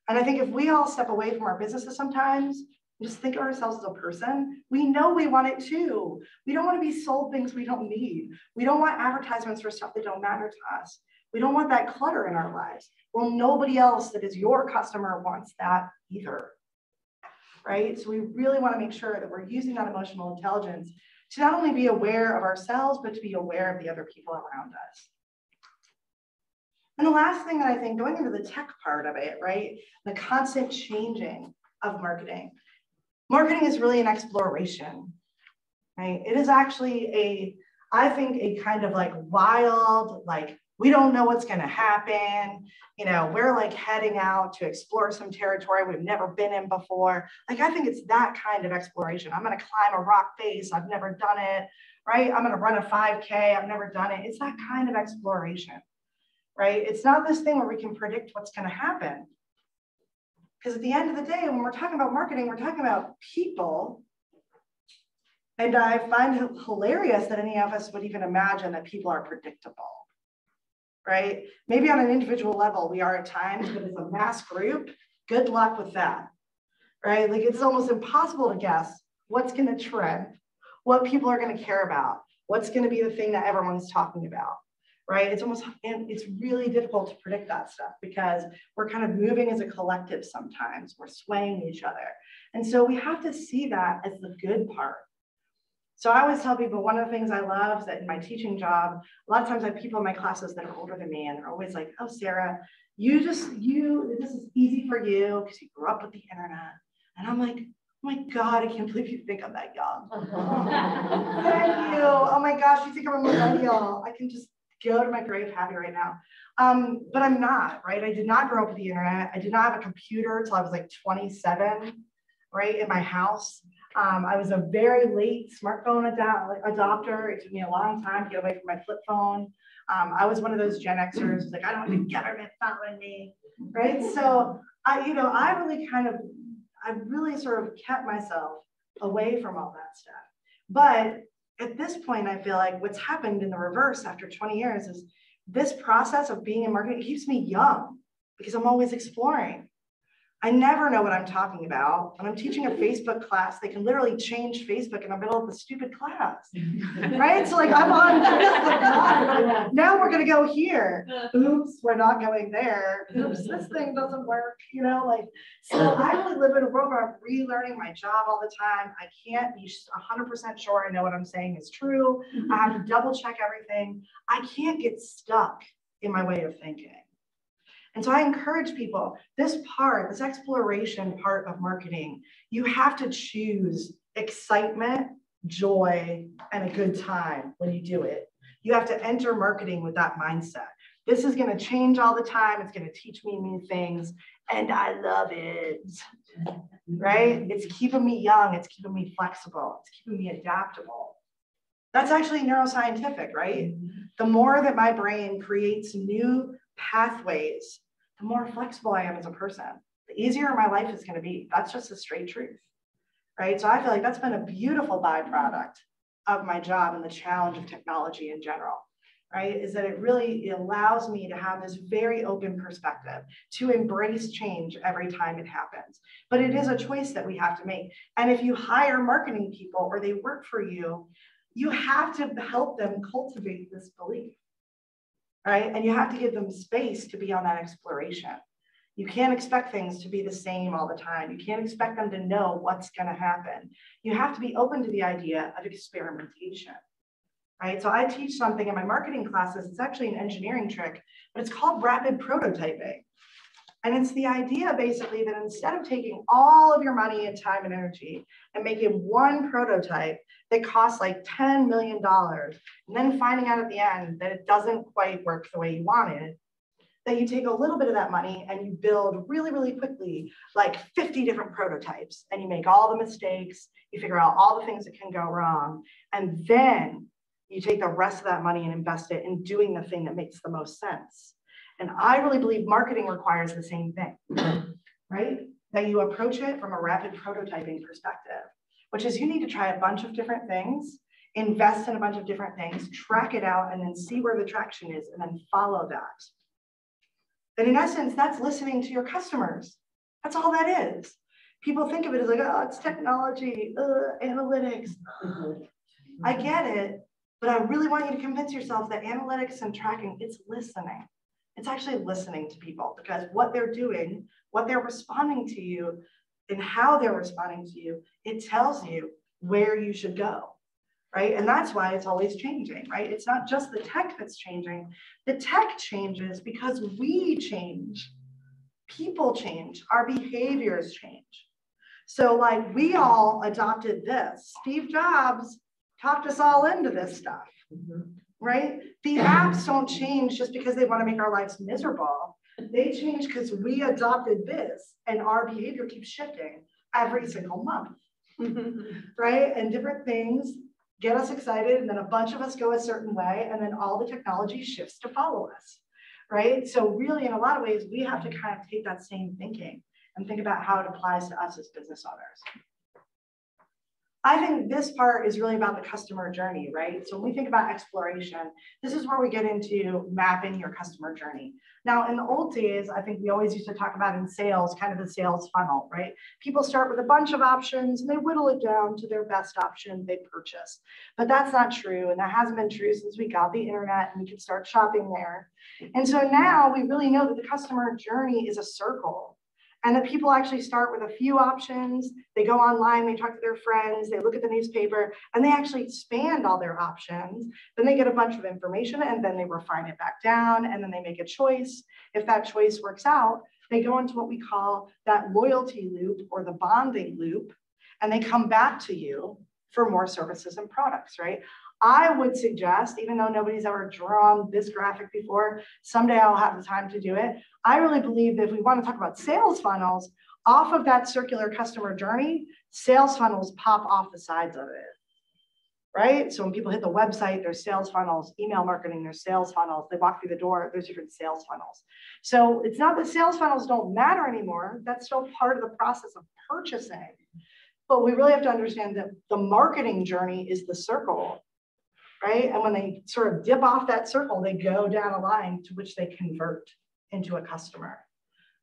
And I think if we all step away from our businesses sometimes, just think of ourselves as a person, we know we want it too. We don't want to be sold things we don't need. We don't want advertisements for stuff that don't matter to us. We don't want that clutter in our lives. Well, nobody else that is your customer wants that either, right? So we really want to make sure that we're using that emotional intelligence to not only be aware of ourselves, but to be aware of the other people around us. And the last thing that I think, going into the tech part of it, right? The constant changing of marketing. Marketing is really an exploration, right? It is actually I think a kind of like wild, like, we don't know what's going to happen. You know, we're like heading out to explore some territory we've never been in before. Like, I think it's that kind of exploration. I'm going to climb a rock face. I've never done it, right? I'm going to run a 5K. I've never done it. It's that kind of exploration, right? It's not this thing where we can predict what's going to happen. Because at the end of the day, when we're talking about marketing, we're talking about people. And I find it hilarious that any of us would even imagine that people are predictable. Right? Maybe on an individual level, we are at times, but as a mass group, good luck with that, right? Like, it's almost impossible to guess what's going to trend, what people are going to care about, what's going to be the thing that everyone's talking about, right? It's really difficult to predict that stuff because we're kind of moving as a collective sometimes. We're swaying each other. And so we have to see that as the good part. So I always tell people, one of the things I love is that in my teaching job, a lot of times I have people in my classes that are older than me, and they're always like, oh, Sarah, this is easy for you because you grew up with the internet. And I'm like, oh my God, I can't believe you think I'm that young. Thank you. Oh my gosh, you think I'm a millennial. I can just go to my grave happy right now. But I'm not, right? I did not grow up with the internet. I did not have a computer until I was like 27, right, in my house. I was a very late smartphone adopter. It took me a long time to get away from my flip phone. I was one of those Gen Xers who's like, I don't want the government following me, right? So I really sort of kept myself away from all that stuff. But at this point, I feel like what's happened in the reverse after 20 years is this process of being in marketing, it keeps me young because I'm always exploring. I never know what I'm talking about. When I'm teaching a Facebook class, they can literally change Facebook in the middle of the stupid class, right? So like, I'm on Facebook. Now we're gonna go here. Oops, we're not going there. Oops, this thing doesn't work, you know? Like, so I really live in a world where I'm relearning my job all the time. I can't be 100% sure I know what I'm saying is true. I have to double check everything. I can't get stuck in my way of thinking. And so I encourage people, this exploration part of marketing, you have to choose excitement, joy, and a good time when you do it. You have to enter marketing with that mindset. This is going to change all the time. It's going to teach me new things, and I love it, right? It's keeping me young. It's keeping me flexible. It's keeping me adaptable. That's actually neuroscientific, right? The more that my brain creates new pathways, the more flexible I am as a person, the easier my life is going to be. That's just a straight truth, right? So I feel like that's been a beautiful byproduct of my job and the challenge of technology in general, right? Is that it allows me to have this very open perspective, to embrace change every time it happens. But it is a choice that we have to make. And if you hire marketing people or they work for you, you have to help them cultivate this belief. Right? And you have to give them space to be on that exploration. You can't expect things to be the same all the time. You can't expect them to know what's going to happen. You have to be open to the idea of experimentation, right? So I teach something in my marketing classes. It's actually an engineering trick, but it's called rapid prototyping. And it's the idea basically that instead of taking all of your money and time and energy and making one prototype that costs like $10 million, and then finding out at the end that it doesn't quite work the way you wanted, that you take a little bit of that money and you build really, really quickly, like 50 different prototypes, and you make all the mistakes, you figure out all the things that can go wrong, and then you take the rest of that money and invest it in doing the thing that makes the most sense. And I really believe marketing requires the same thing, right? That you approach it from a rapid prototyping perspective, which is you need to try a bunch of different things, invest in a bunch of different things, track it out, and then see where the traction is, and then follow that. And in essence, that's listening to your customers. That's all that is. People think of it as like, oh, it's technology, analytics. I get it, but I really want you to convince yourself that analytics and tracking, it's listening. It's actually listening to people, because what they're doing, what they're responding to you, and how they're responding to you, it tells you where you should go, right? And that's why it's always changing, right? It's not just the tech that's changing. The tech changes because we change. People change, our behaviors change. So like we all adopted this. Steve Jobs talked us all into this stuff, right? The apps don't change just because they want to make our lives miserable. They change because we adopted this, and our behavior keeps shifting every single month, right? And different things get us excited, and then a bunch of us go a certain way, and then all the technology shifts to follow us, right? So really, in a lot of ways, we have to kind of take that same thinking and think about how it applies to us as business owners. I think this part is really about the customer journey, right? So when we think about exploration, this is where we get into mapping your customer journey. Now, in the old days, I think we always used to talk about in sales, kind of the sales funnel, right? People start with a bunch of options and they whittle it down to their best option they purchase. But that's not true. And that hasn't been true since we got the internet and we could start shopping there. And so now we really know that the customer journey is a circle. And that people actually start with a few options. They go online, they talk to their friends, they look at the newspaper, and they actually expand all their options. Then they get a bunch of information, and then they refine it back down, and then they make a choice. If that choice works out, they go into what we call that loyalty loop or the bonding loop, and they come back to you for more services and products, right? I would suggest, even though nobody's ever drawn this graphic before, someday I'll have the time to do it. I really believe that if we want to talk about sales funnels, off of that circular customer journey, sales funnels pop off the sides of it, right? So when people hit the website, there's sales funnels, email marketing, there's sales funnels. They walk through the door, there's different sales funnels. So it's not that sales funnels don't matter anymore. That's still part of the process of purchasing. But we really have to understand that the marketing journey is the circle, right? And when they sort of dip off that circle, they go down a line to which they convert into a customer,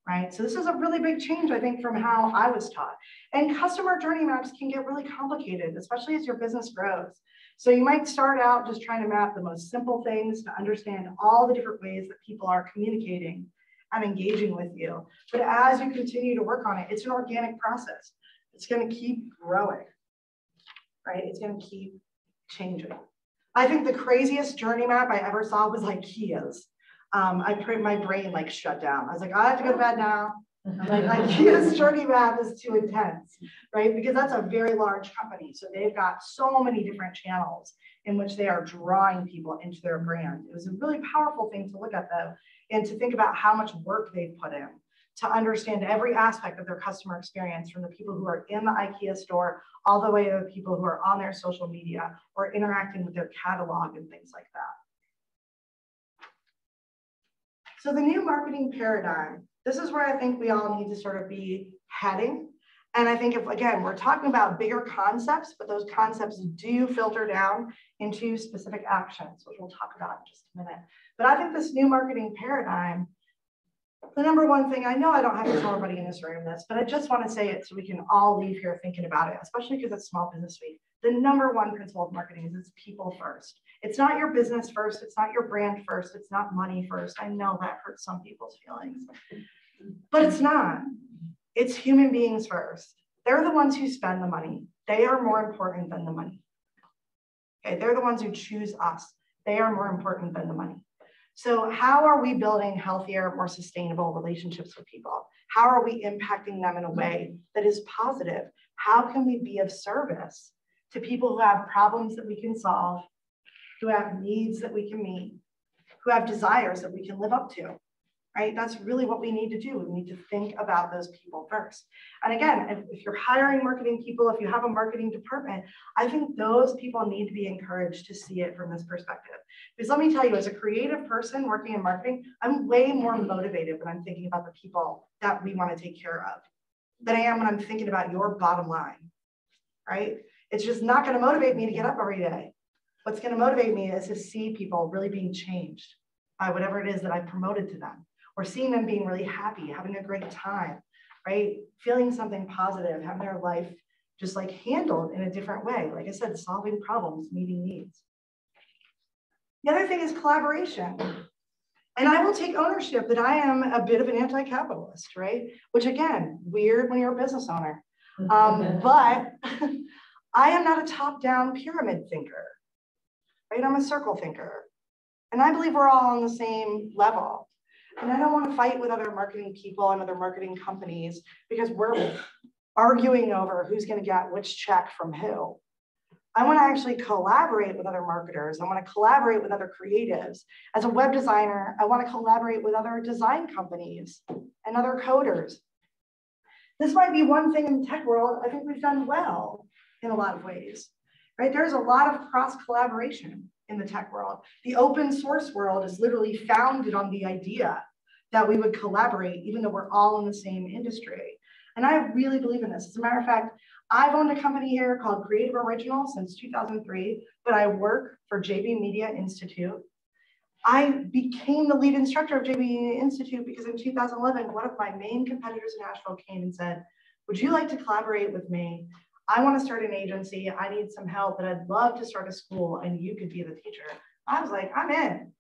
right? So this is a really big change, I think, from how I was taught. And customer journey maps can get really complicated, especially as your business grows. So you might start out just trying to map the most simple things to understand all the different ways that people are communicating and engaging with you. But as you continue to work on it, it's an organic process. It's going to keep growing, right? It's going to keep changing. I think the craziest journey map I ever saw was IKEA's. My brain like shut down. I was like, I have to go to bed now. I'm like, IKEA's journey map is too intense, right? Because that's a very large company. So they've got so many different channels in which they are drawing people into their brand. It was a really powerful thing to look at though, and to think about how much work they've put in to understand every aspect of their customer experience, from the people who are in the IKEA store all the way to the people who are on their social media or interacting with their catalog and things like that. So the new marketing paradigm, this is where I think we all need to sort of be heading. And I think if, again, we're talking about bigger concepts, but those concepts do filter down into specific actions, which we'll talk about in just a minute. But I think this new marketing paradigm, the number one thing, I know I don't have to tell everybody in this room this, but I just want to say it so we can all leave here thinking about it, especially because it's Small Business Week. The number one principle of marketing is it's people first. It's not your business first. It's not your brand first. It's not money first. I know that hurts some people's feelings, but it's not. It's human beings first. They're the ones who spend the money. They are more important than the money. Okay, they're the ones who choose us. They are more important than the money. So how are we building healthier, more sustainable relationships with people? How are we impacting them in a way that is positive? How can we be of service to people who have problems that we can solve, who have needs that we can meet, who have desires that we can live up to, right? That's really what we need to do. We need to think about those people first. And again, if you're hiring marketing people, if you have a marketing department, I think those people need to be encouraged to see it from this perspective. Because let me tell you, as a creative person working in marketing, I'm way more motivated when I'm thinking about the people that we want to take care of than I am when I'm thinking about your bottom line, right? It's just not going to motivate me to get up every day. What's going to motivate me is to see people really being changed by whatever it is that I've promoted to them, or seeing them being really happy, having a great time, right? Feeling something positive, having their life just like handled in a different way. Like I said, solving problems, meeting needs. The other thing is collaboration. And I will take ownership that I am a bit of an anti-capitalist, right? Which again, weird when you're a business owner. But I am not a top-down pyramid thinker, right? I'm a circle thinker. And I believe we're all on the same level. And I don't want to fight with other marketing people and other marketing companies because we're arguing over who's going to get which check from who. I want to actually collaborate with other marketers. I want to collaborate with other creatives. As a web designer, I want to collaborate with other design companies and other coders. This might be one thing in the tech world I think we've done well in a lot of ways, right? There's a lot of cross collaboration in the tech world. The open source world is literally founded on the idea that we would collaborate even though we're all in the same industry. And I really believe in this. As a matter of fact, I've owned a company here called Creative Original since 2003, but I work for JB Media Institute. I became the lead instructor of JB Media Institute because in 2011, one of my main competitors in Nashville came and said, would you like to collaborate with me? I want to start an agency. I need some help, but I'd love to start a school and you could be the teacher. I was like, I'm in.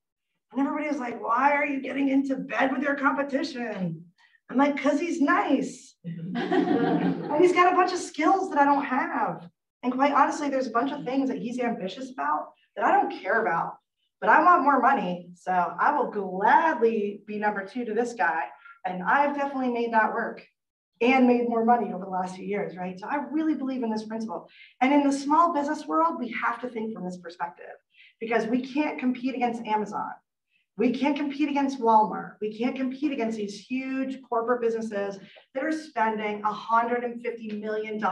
And everybody was like, why are you getting into bed with your competition? I'm like, because he's nice. And he's got a bunch of skills that I don't have. And quite honestly, there's a bunch of things that he's ambitious about that I don't care about, but I want more money. So I will gladly be number 2 to this guy. And I've definitely made that work and made more money over the last few years, right? So I really believe in this principle. And in the small business world, we have to think from this perspective because we can't compete against Amazon. We can't compete against Walmart. We can't compete against these huge corporate businesses that are spending $150 million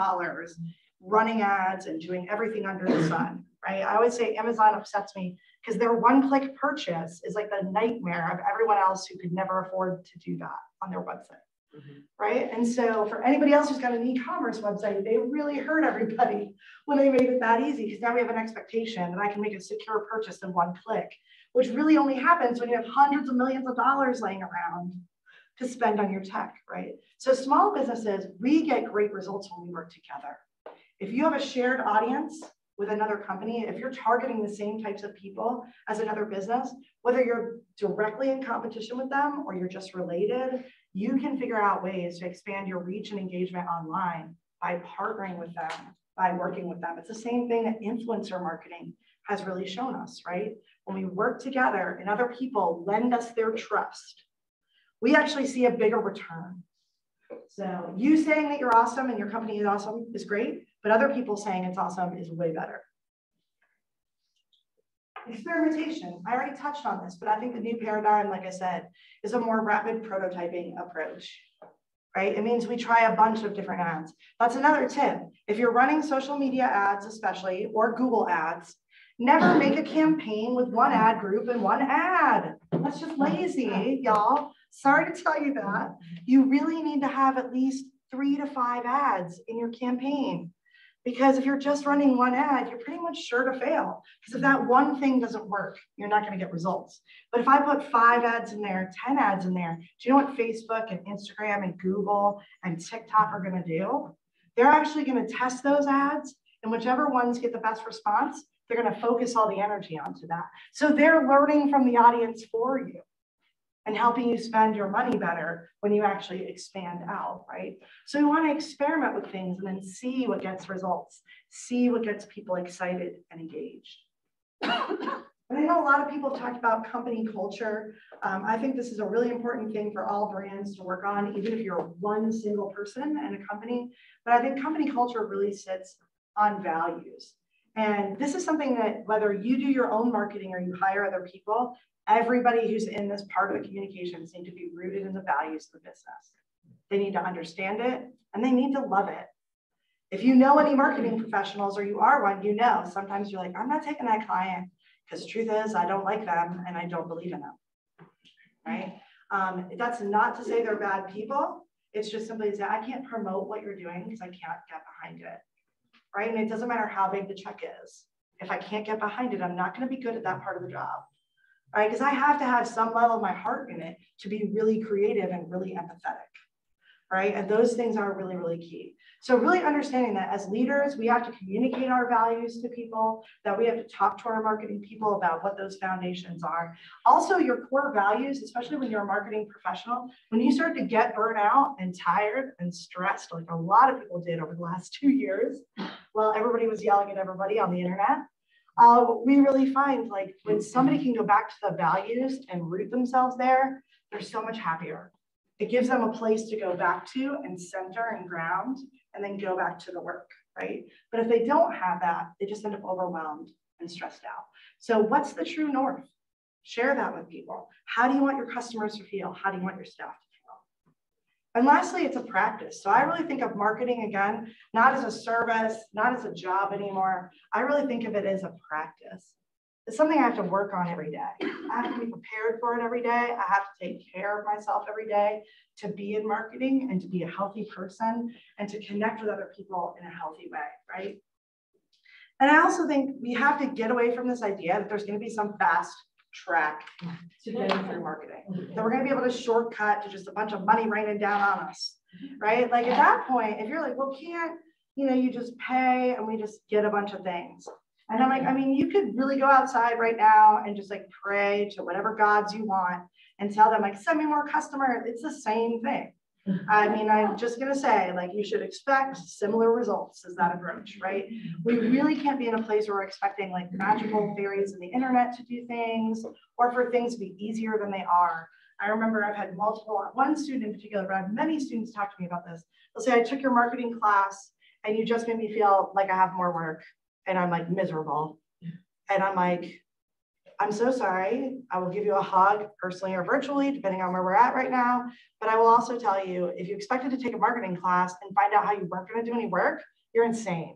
running ads and doing everything under the sun, right? I always say Amazon upsets me because their one-click purchase is like the nightmare of everyone else who could never afford to do that on their website, right? And so for anybody else who's got an e-commerce website, they really hurt everybody when they made it that easy because now we have an expectation that I can make a secure purchase in one click, which really only happens when you have hundreds of millions of dollars laying around to spend on your tech, right? So small businesses, we get great results when we work together. If you have a shared audience with another company, if you're targeting the same types of people as another business, whether you're directly in competition with them or you're just related, you can figure out ways to expand your reach and engagement online by partnering with them, by working with them. It's the same thing that influencer marketing has really shown us, right? When we work together and other people lend us their trust, we actually see a bigger return. So you saying that you're awesome and your company is awesome is great, but other people saying it's awesome is way better. Experimentation, I already touched on this, but I think the new paradigm, like I said, is a more rapid prototyping approach, right? It means we try a bunch of different ads. That's another tip. If you're running social media ads, especially, or Google ads, never make a campaign with one ad group and one ad. That's just lazy, y'all. Sorry to tell you that. You really need to have at least 3 to 5 ads in your campaign. Because if you're just running one ad, you're pretty much sure to fail. Because if that one thing doesn't work, you're not going to get results. But if I put 5 ads in there, 10 ads in there, do you know what Facebook and Instagram and Google and TikTok are going to do? They're actually going to test those ads, and whichever ones get the best response, they're going to focus all the energy onto that. So they're learning from the audience for you and helping you spend your money better when you actually expand out, right? So we want to experiment with things and then see what gets results, see what gets people excited and engaged. And I know a lot of people have talked about company culture. I think this is a really important thing for all brands to work on, even if you're one single person in a company. But I think company culture really sits on values. And this is something that whether you do your own marketing or you hire other people, everybody who's in this part of the communications need to be rooted in the values of the business. They need to understand it and they need to love it. If you know any marketing professionals or you are one, you know, sometimes you're like, I'm not taking that client because the truth is I don't like them and I don't believe in them, right? That's not to say they're bad people. It's just simply to say, I can't promote what you're doing because I can't get behind it. Right? And it doesn't matter how big the check is. If I can't get behind it, I'm not going to be good at that part of the job. Right? Because I have to have some level of my heart in it to be really creative and really empathetic. right? And those things are really, really key. So really understanding that as leaders, we have to communicate our values to people, that we have to talk to our marketing people about what those foundations are. Also, your core values, especially when you're a marketing professional, when you start to get burnt out and tired and stressed, like a lot of people did over the last 2 years, while everybody was yelling at everybody on the internet, we really find like when somebody can go back to the values and root themselves there, they're so much happier. It gives them a place to go back to and center and ground and then go back to the work, right? But if they don't have that, they just end up overwhelmed and stressed out. So what's the true north? Share that with people. How do you want your customers to feel? How do you want your staff to feel? And lastly, it's a practice. So I really think of marketing, again, not as a service, not as a job anymore. I really think of it as a practice. It's something I have to work on every day. I have to be prepared for it every day. I have to take care of myself every day to be in marketing and to be a healthy person and to connect with other people in a healthy way, right? And I also think we have to get away from this idea that there's going to be some fast track to getting through marketing, that we're going to be able to shortcut to just a bunch of money raining down on us, right? Like at that point, if you're like, well, can't, you just pay and we just get a bunch of things. And I'm like, I mean, you could really go outside right now and just like pray to whatever gods you want and tell them like, send me more customers. It's the same thing. I mean, I'm just going to say like, you should expect similar results as that approach, right? We really can't be in a place where we're expecting like magical fairies in the internet to do things or for things to be easier than they are. I remember I've had one student in particular, but I have many students talk to me about this. They'll say, I took your marketing class and you just made me feel like I have more work. And I'm like miserable. And I'm like, I'm so sorry. I will give you a hug personally or virtually, depending on where we're at right now. But I will also tell you, if you expected to take a marketing class and find out how you weren't going to do any work, you're insane.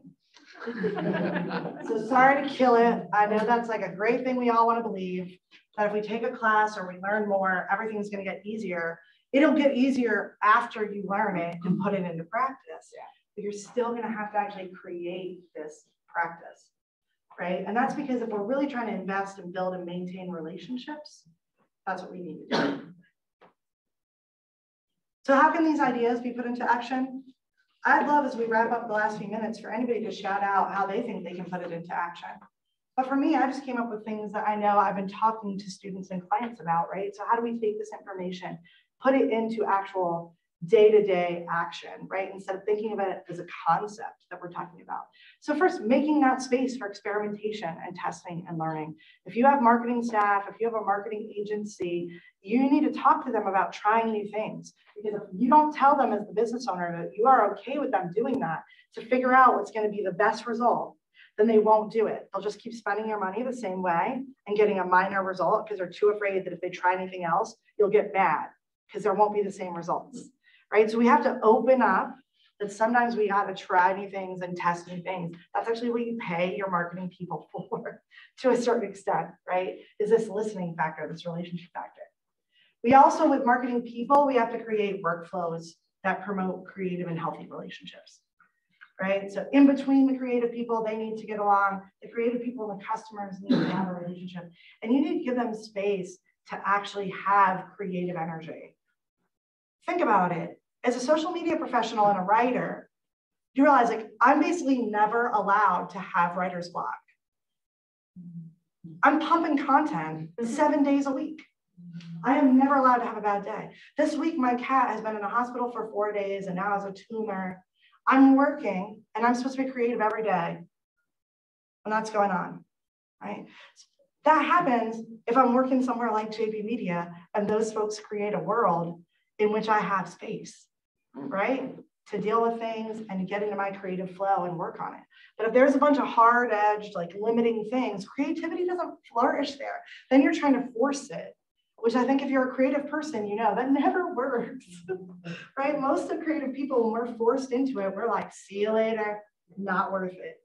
So sorry to kill it. I know that's like a great thing we all want to believe, that if we take a class or we learn more, everything's going to get easier. It'll get easier after you learn it and put it into practice. But you're still going to have to actually create this practice, right? And that's because if we're really trying to invest and build and maintain relationships, that's what we need to do. So how can these ideas be put into action? I'd love, as we wrap up the last few minutes, for anybody to shout out how they think they can put it into action. But for me, I just came up with things that I know I've been talking to students and clients about, right? So how do we take this information, put it into actual day-to-day action, right? Instead of thinking about it as a concept that we're talking about. So first, making that space for experimentation and testing and learning. If you have marketing staff, if you have a marketing agency, you need to talk to them about trying new things. Because if you don't tell them as the business owner that you are okay with them doing that to figure out what's going to be the best result, then they won't do it. They'll just keep spending your money the same way and getting a minor result because they're too afraid that if they try anything else, you'll get mad because there won't be the same results. Right? So we have to open up that sometimes we got to try new things and test new things. That's actually what you pay your marketing people for to a certain extent, right? Is this listening factor, this relationship factor. We also, with marketing people, we have to create workflows that promote creative and healthy relationships, right? So in between the creative people, they need to get along. The creative people and the customers need to have a relationship. And you need to give them space to actually have creative energy. Think about it. As a social media professional and a writer, you realize like I'm basically never allowed to have writer's block. I'm pumping content 7 days a week. I am never allowed to have a bad day. This week, my cat has been in the hospital for 4 days and now has a tumor. I'm working and I'm supposed to be creative every day. And that's going on, right? That happens if I'm working somewhere like JB Media and those folks create a world in which I have space, right? To deal with things and to get into my creative flow and work on it. But if there's a bunch of hard-edged, like limiting things, creativity doesn't flourish there. Then you're trying to force it, which I think if you're a creative person, you know, that never works, right? Most of creative people, when we're forced into it, we're like, see you later, not worth it,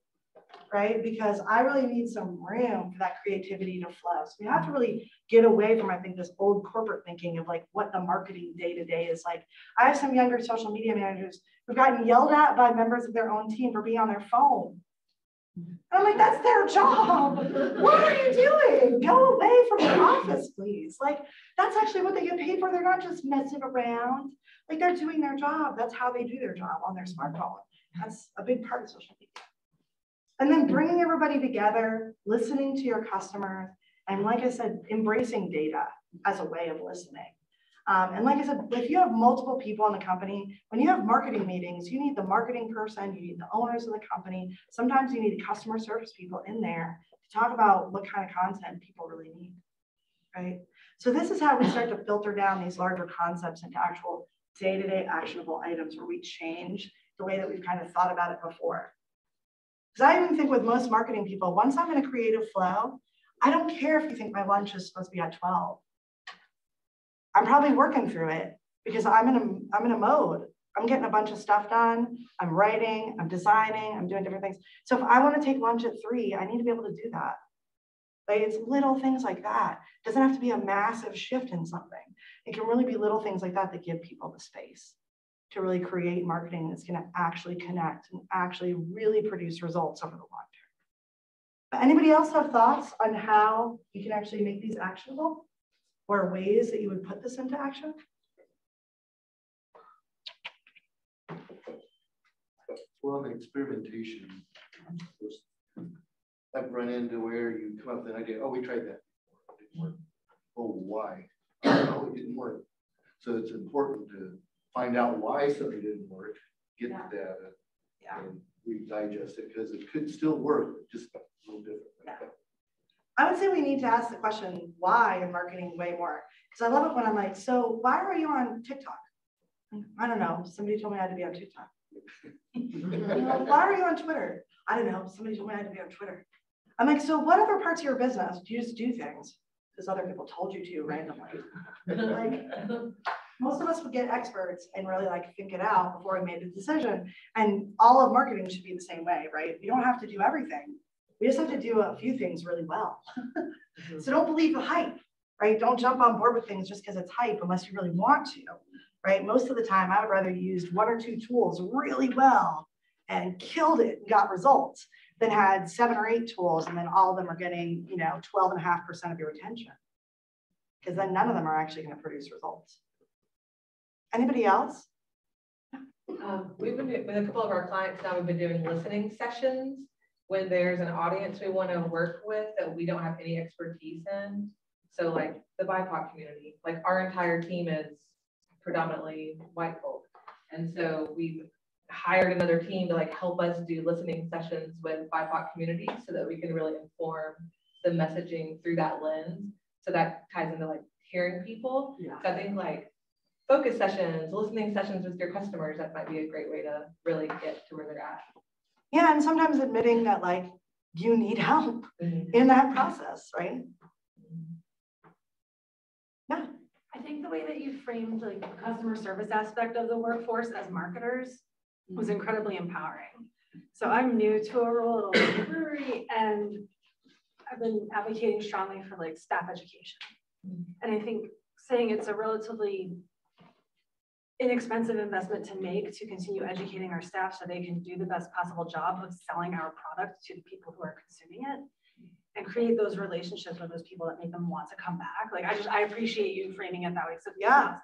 right? Because I really need some room for that creativity to flow. So we have to really get away from, I think, this old corporate thinking of like what the marketing day-to-day is like. I have some younger social media managers who've gotten yelled at by members of their own team for being on their phone. And I'm like, that's their job. What are you doing? Go away from your office, please. Like, that's actually what they get paid for. They're not just messing around. like they're doing their job. That's how they do their job on their smartphone. That's a big part of social media. And then bringing everybody together, listening to your customers, and like I said, embracing data as a way of listening. And like I said, if you have multiple people in the company, when you have marketing meetings, you need the marketing person, you need the owners of the company. Sometimes you need customer service people in there to talk about what kind of content people really need, right? So this is how we start to filter down these larger concepts into actual day-to-day actionable items where we change the way that we've kind of thought about it before. Because I even think with most marketing people, once I'm in a creative flow, I don't care if you think my lunch is supposed to be at 12. I'm probably working through it because I'm in a mode. I'm getting a bunch of stuff done. I'm writing, I'm designing, I'm doing different things. So if I want to take lunch at 3, I need to be able to do that. Like it's little things like that. It doesn't have to be a massive shift in something. It can really be little things like that that give people the space to really create marketing that's going to actually connect and actually really produce results over the long term. But anybody else have thoughts on how you can actually make these actionable or ways that you would put this into action? Well, the experimentation, I've run into where you come up with an idea, oh, we tried that. It didn't work. Oh, why? Oh, it didn't work. So it's important to find out why something didn't work, get the data, and we digest it because it could still work, just a little different. Yeah. I would say we need to ask the question why in marketing way more. Because I love it when I'm like, so why are you on TikTok? I don't know. Somebody told me I had to be on TikTok. Why are you on Twitter? I don't know. Somebody told me I had to be on Twitter. I'm like, so what other parts of your business do you just do things because other people told you to randomly? Like, most of us would get experts and really like think it out before we made a decision. And all of marketing should be the same way, right? We don't have to do everything. We just have to do a few things really well. So don't believe the hype, right? Don't jump on board with things just because it's hype unless you really want to, right? Most of the time, I would rather use 1 or 2 tools really well and killed it and got results than had 7 or 8 tools and then all of them are getting, 12.5% of your attention. Because then none of them are actually going to produce results. Anybody else? We've been doing, with a couple of our clients now, we've been doing listening sessions when there's an audience we want to work with that we don't have any expertise in. So like the BIPOC community, like our entire team is predominantly white folk. And so we've hired another team to like help us do listening sessions with BIPOC communities so that we can really inform the messaging through that lens. So that ties into like hearing people. Yeah. So I think like focus sessions, listening sessions with your customers, that might be a great way to really get to where they're at. Yeah, and sometimes admitting that like you need help in that process, right? Yeah. I think the way that you framed like the customer service aspect of the workforce as marketers was incredibly empowering. So I'm new to a role at a local brewery and I've been advocating strongly for like staff education. And I think saying it's a relatively inexpensive investment to make to continue educating our staff so they can do the best possible job of selling our product to the people who are consuming it and create those relationships with those people that make them want to come back. Like I appreciate you framing it that way. So yeah,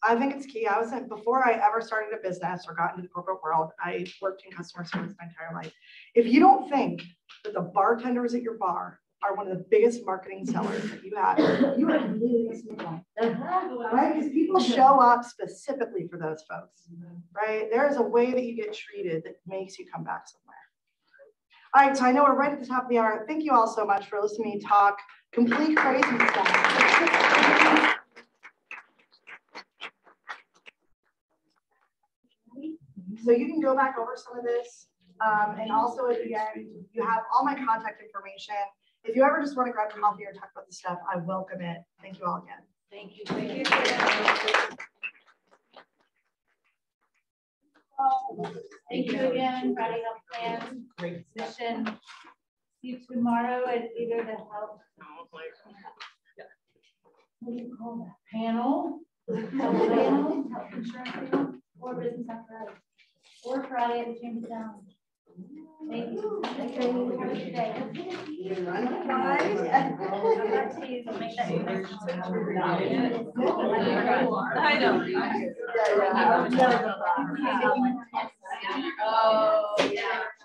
I think it's key. Before I ever started a business or got into the corporate world, I worked in customer service my entire life. If you don't think that the bartenders at your bar are one of the biggest marketing sellers that you have, you are completely missing the point, right? Because people show up specifically for those folks, right? There is a way that you get treated that makes you come back somewhere. All right, so I know we're right at the top of the hour. Thank you all so much for listening to me talk complete crazy stuff. So you can go back over some of this. And also at the end, you have all my contact information. If you ever just want to grab coffee or talk about the stuff, I welcome it. Thank you all again. Thank you. Thank you. Thank you again, Friday Health Plan, great mission. See you tomorrow at either the health. What do you call that? Panel, health insurance panel, or business apparatus, or Friday at the Chamber of Town. Thank you. Thank you. You're running I'd like to make that Uber. I know. Yeah, yeah. Oh, yeah.